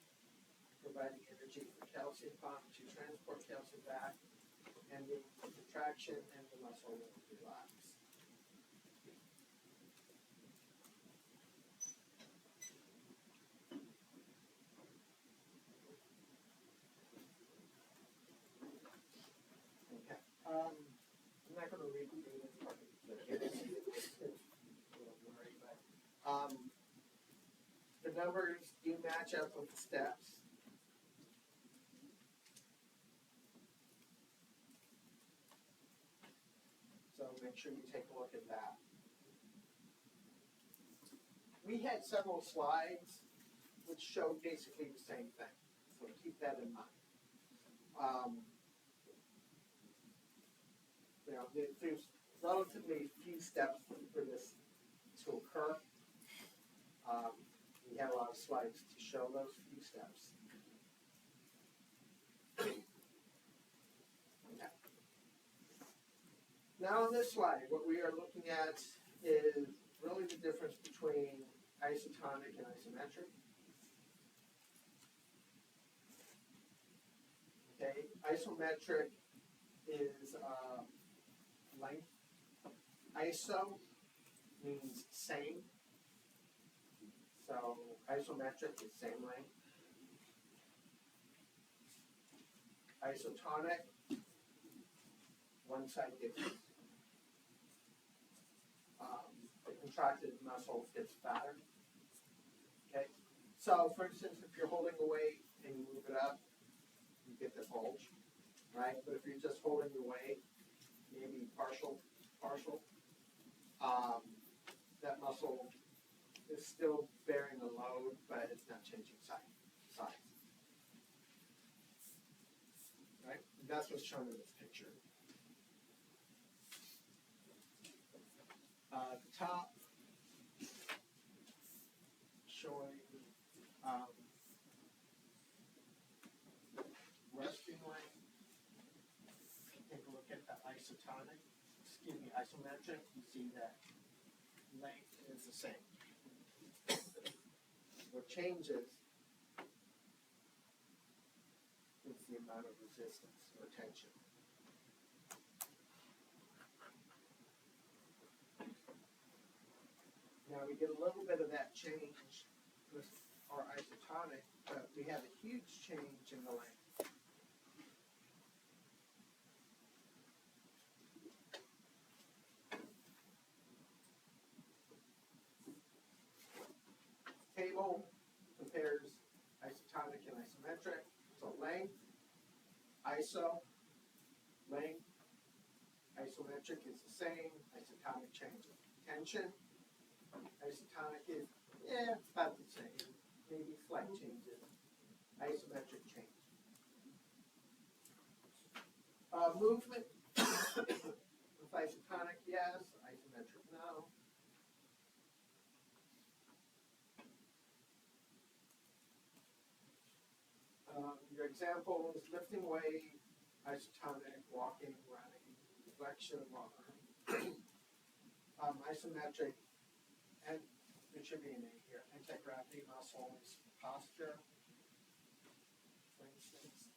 providing energy for calcium pump to transport calcium back, and the contraction and the muscle will relax. Okay. I'm not going to read this part. It's a little blurry, but the numbers do match up with the steps. So make sure you take a look at that. We had several slides which show basically the same thing. So keep that in mind. There's relatively few steps for this to occur. We had a lot of slides to show those few steps. Okay. Now on this slide, what we are looking at is really the difference between isotonic and isometric. Okay, isometric is length. Iso means same. So isometric is same length. Isotonic, one side difference. The contracted muscle gets fatter. Okay, so for instance, if you're holding a weight and you move it up, you get the bulge, right? But if you're just holding the weight, maybe partial, that muscle is still bearing the load, but it's not changing size. Right? And that's what's shown in this picture. The top showing resting length. Take a look at the isometric. You see that length is the same. What changes is the amount of resistance or tension. Now we get a little bit of that change with our isotonic, but we have a huge change in the length. Table compares isotonic and isometric. So length, length, isometric is the same, isotonic changes. Tension, isotonic is about the same, maybe slight changes. Isometric change. Movement with isotonic, yes. Isometric, no. Your example is lifting weight, isotonic, walking, running, flexion of arm. Isometric, and there should be an A here, anti-gravity muscles, posture, for instance.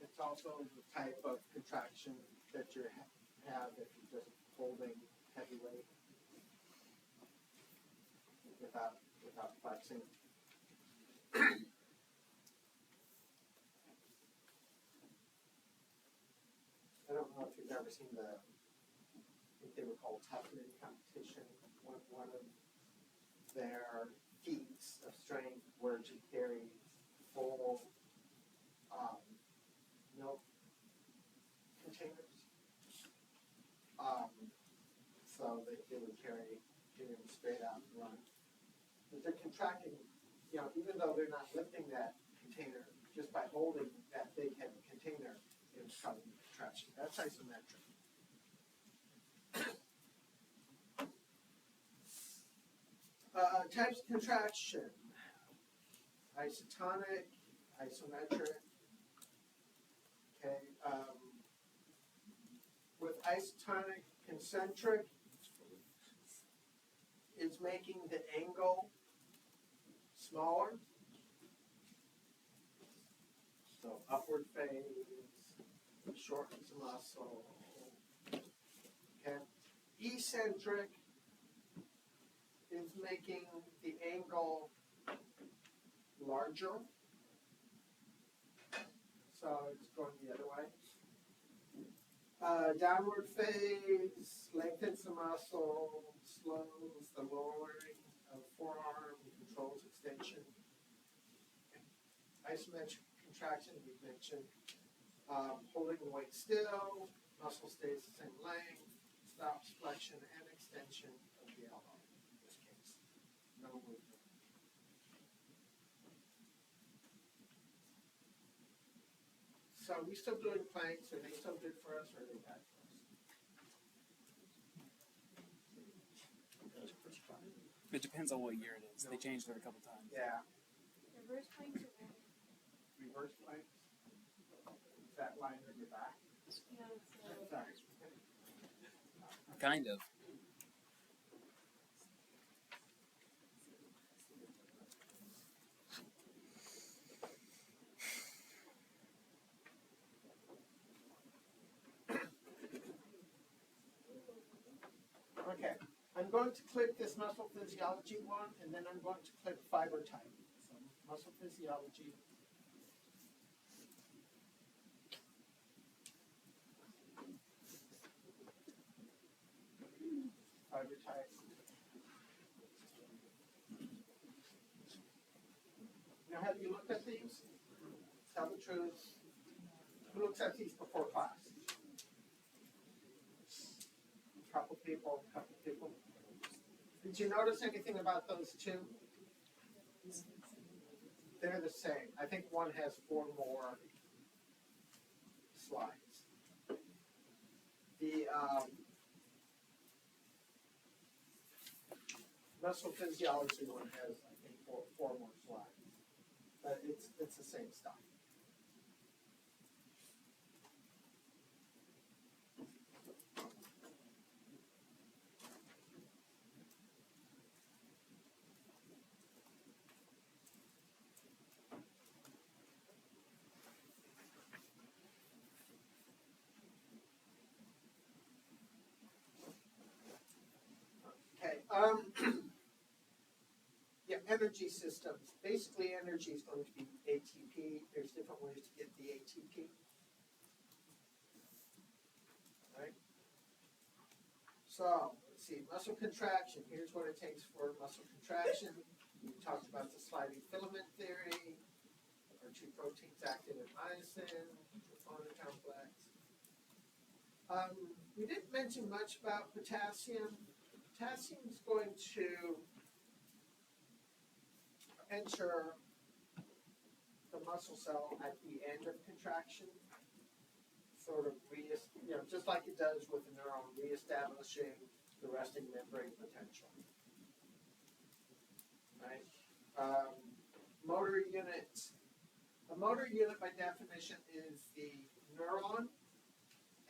It's also the type of contraction that you have if you're just holding heavy weight without flexing. I don't know if you've ever seen I think they were called toughening competition. One of their feats of strength were to carry full milk containers. So they would carry them straight out and run. But they're contracting, even though they're not lifting that container, just by holding that big heavy container, it's causing contraction. That's isometric. Types of contraction: isotonic, isometric. Okay. With isotonic, concentric is making the angle smaller. So upward phase, shortens the muscle. Okay. Eccentric is making the angle larger. So it's going the other way. Downward phase lengthens the muscle, slows the lowering of forearm, controls extension. Isometric contraction, we mentioned. Holding the weight still, muscle stays the same length. stops flexion and extension of the elbow in this case. No movement. So are we still doing planks? Are they still good for us or are they bad for us?
It depends on what year it is. They changed it a couple times.
Yeah.
Reverse planks are bad.
Reverse planks. Is that line on your back?
Yeah, it's
Sorry.
Kind of.
Okay, I'm going to click this muscle physiology one, and then I'm going to click fiber type. So muscle physiology. Fiber type. Now, have you looked at these? Tell the truth. Who looks at these before class? Couple people. Did you notice anything about those two? They're the same. I think one has 4 more slides. The muscle physiology one has, I think, four more slides. But it's the same stuff. Okay. Yeah, energy systems. Basically, energy is going to be ATP. There's different ways to get the ATP. Right? So, let's see. Muscle contraction. Here's what it takes for muscle contraction. We talked about the sliding filament theory. Our 2 proteins active in myosin, troponin complex. We didn't mention much about potassium. Potassium is going to enter the muscle cell at the end of contraction, sort of just like it does with the neuron, reestablishing the resting membrane potential. Right? Motor unit. A motor unit, by definition, is the neuron,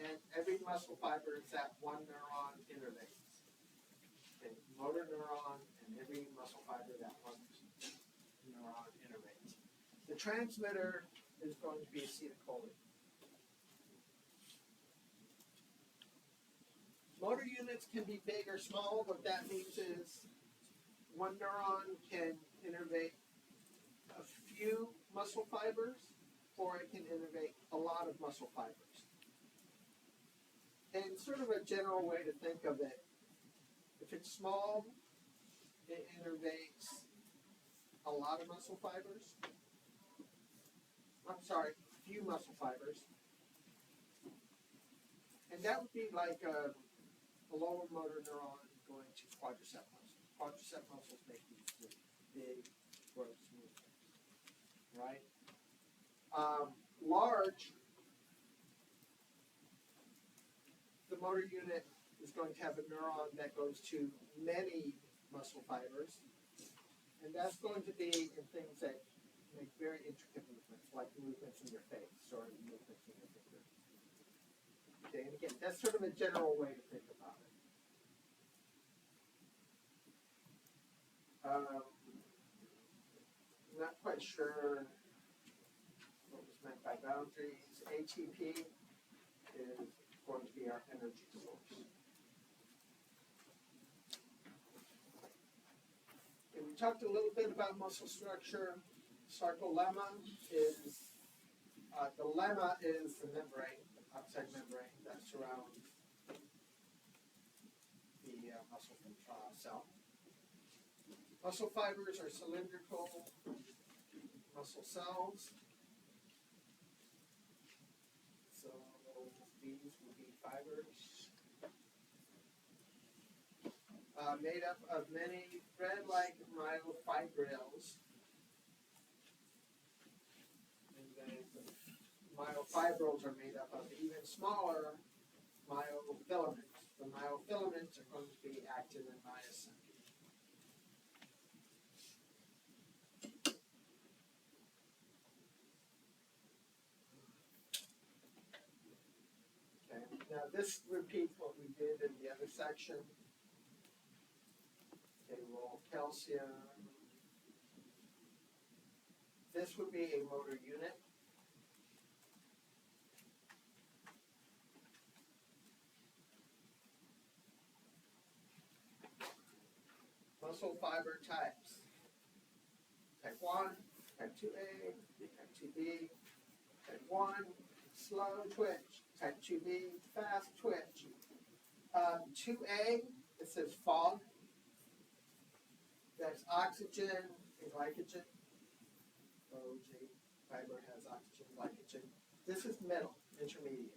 and every muscle fiber is that one neuron innervates. Okay, motor neuron, and every muscle fiber that one neuron innervates. The transmitter is going to be acetylcholine. Motor units can be big or small. What that means is one neuron can innervate a few muscle fibers, or it can innervate a lot of muscle fibers. And sort of a general way to think of it, if it's small, it innervates a lot of muscle fibers. I'm sorry, few muscle fibers. And that would be like a lower motor neuron going to quadricep muscles. Quadricep muscles make these big, gross movements, right? Large, the motor unit is going to have a neuron that goes to many muscle fibers, and that's going to be in things that make very intricate movements, like movements in your face or movements in your finger. Okay, and again, that's sort of a general way to think about it. Not quite sure what was meant by boundaries. ATP is going to be our energy source. And we talked a little bit about muscle structure. Sarcolemma is, the lemma is the membrane, the outside membrane that surrounds the muscle cell. Muscle fibers are cylindrical muscle cells. So these would be fibers. made up of many thread-like myofibrils. And then the myofibrils are made up of even smaller myofilaments. The myofilaments are going to be actin and myosin. Okay. Now this repeats what we did in the other section. Okay, roll calcium. This would be a motor unit. Muscle fiber types. Type 1, type 2A, type 2B, type 1, slow twitch, type 2B, fast twitch. 2A, it says fog. That's oxygen and glycogen. OG, fiber has oxygen, glycogen. This is middle, intermediate.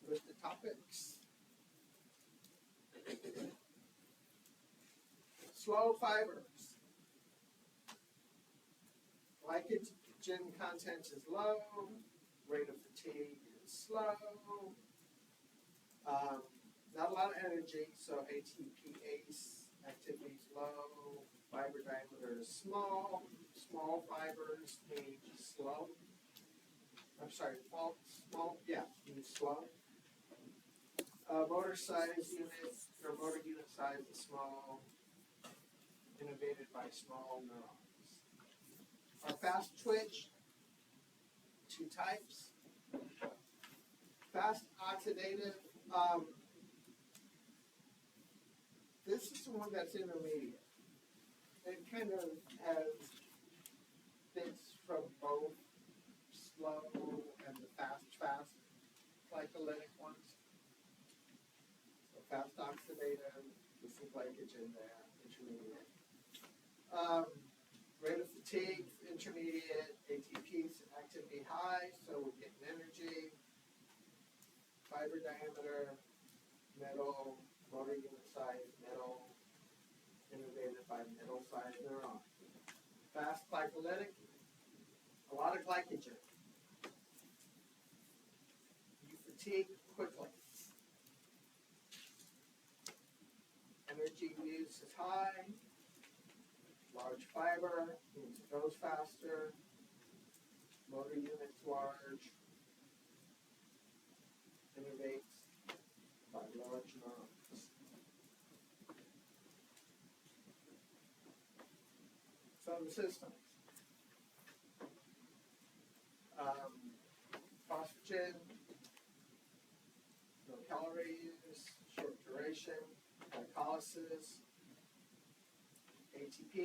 List of topics. Slow fibers. Glycogen content is low. Rate of fatigue is slow. Not a lot of energy, so ATPase activity is low. Fiber diameter is small. Small fibers mean slow. I'm sorry, small, yeah, means slow. Motor size unit, or motor unit size is small, innervated by small neurons. Our fast twitch, 2 types. Fast oxidative, this is the one that's intermediate. It kind of has bits from both slow and the fast glycolytic ones. So fast oxidative, with some glycogen there, intermediate. Rate of fatigue, intermediate. ATP activity high, so we're getting energy. Fiber diameter, middle. Motor unit size, middle. Innervated by middle size neuron. Fast glycolytic, a lot of glycogen. You fatigue quickly. Energy use is high. Large fiber means it goes faster. Motor unit's large. Innervates by large neurons. Some systems. Phosphagen, no calories, short duration, glycolysis, ATP,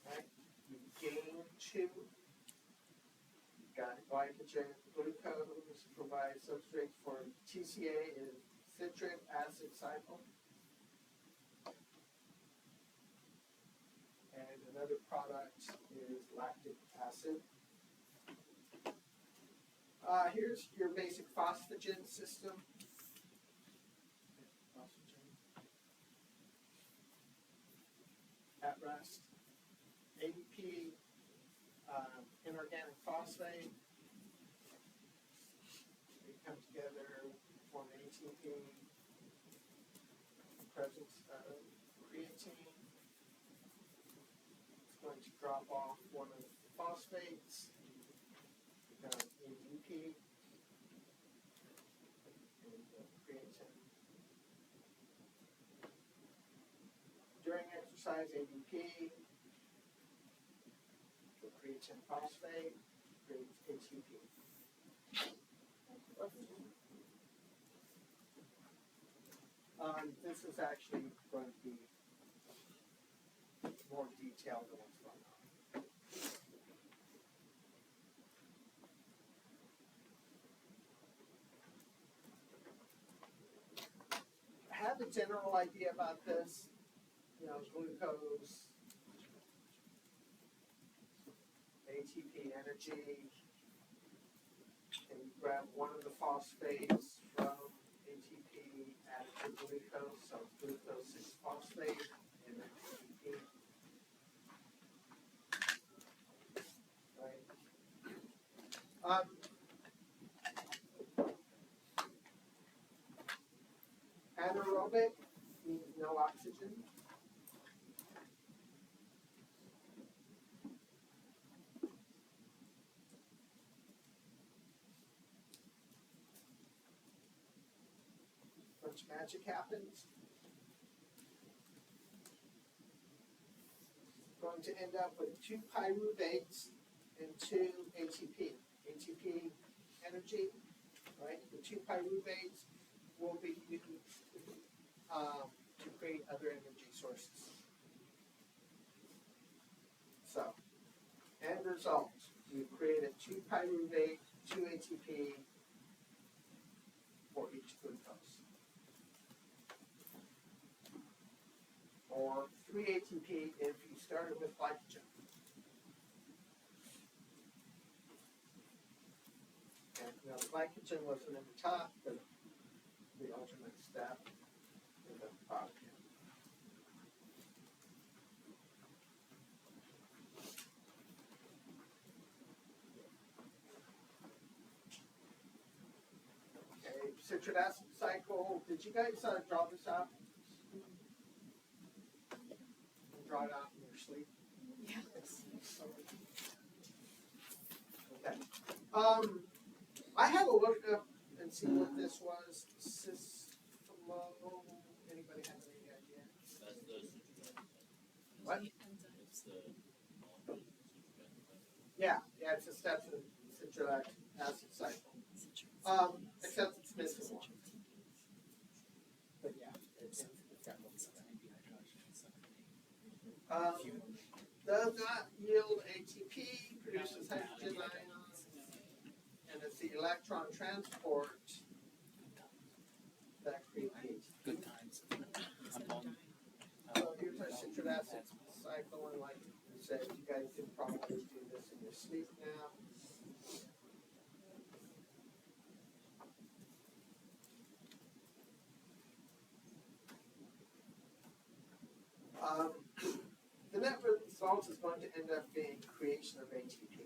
right? You gain 2. You've got glycogen, glucose provides substrates for TCA is citric acid cycle. And another product is lactic acid. Here's your basic phosphagen system. Phosphagen. At rest. ADP, inorganic phosphate. They come together, form ATP. Presence of creatine. It's going to drop off one of the phosphates. ADP and creatine. During exercise, ADP, the creatine phosphate creates ATP. This is actually going to be more detailed than what's going on. Have a general idea about this. glucose, ATP energy, and you grab one of the phosphates from ATP, add it to glucose, so glucose 6-phosphate, and then ATP. Right. Anaerobic means no oxygen. Bunch of magic happens. Going to end up with 2 pyruvates and 2 ATP. ATP energy, right? The 2 pyruvates will be used to create other energy sources. So, end result, you created 2 pyruvate, 2 ATP for each glucose. Or 3 ATP if you started with glycogen. And now glycogen wasn't in the top, but the ultimate step is at the bottom here. Okay, citric acid cycle. Did you guys draw this out? Draw it out in your sleep?
Yes.
Okay. I had to look up and see what this was. Anybody have any idea?
That's the citric acid.
What?
It's the molecule citric acid.
Yeah, it's a step in the citric acid cycle. Except it's missing one. But yeah, it's got one. Does not yield ATP, produces hydrogen ions, and it's the electron transport that creates heat.
Good times. I'm home.
So here's our citric acid cycle, and like I said, you guys can probably do this in your sleep now. The net result is going to end up being creation of ATP.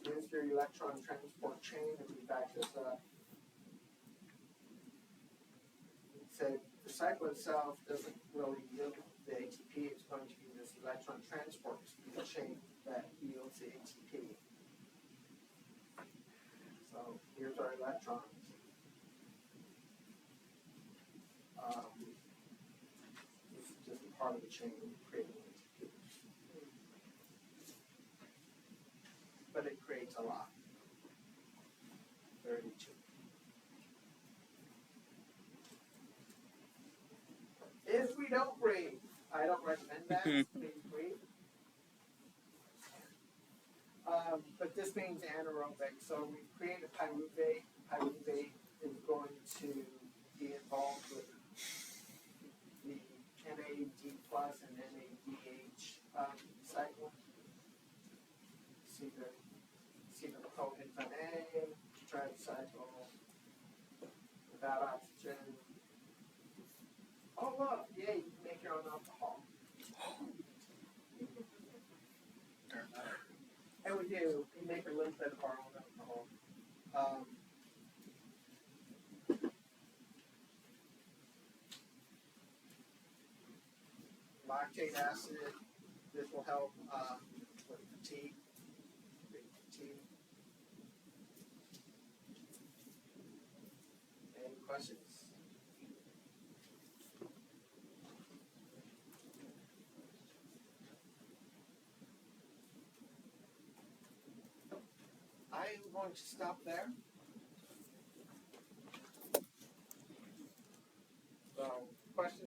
Here's your electron transport chain. If we back this up, so the cycle itself doesn't really yield the ATP. It's going to be this electron transport chain that yields the ATP. So here's our electrons. This is just a part of the chain creating ATP. But it creates a lot. 32. If we don't breathe, I don't recommend that. Please breathe. But this means anaerobic. So we create a pyruvate. Pyruvate is going to be involved with the NAD plus and NADH cycle. See the coenzyme A, try the cycle without oxygen. Oh look, yeah, you can make your own alcohol. And we do. We make a little bit of our own alcohol. Lactate acid. This will help with fatigue. Any questions? I am going to stop there. So, questions?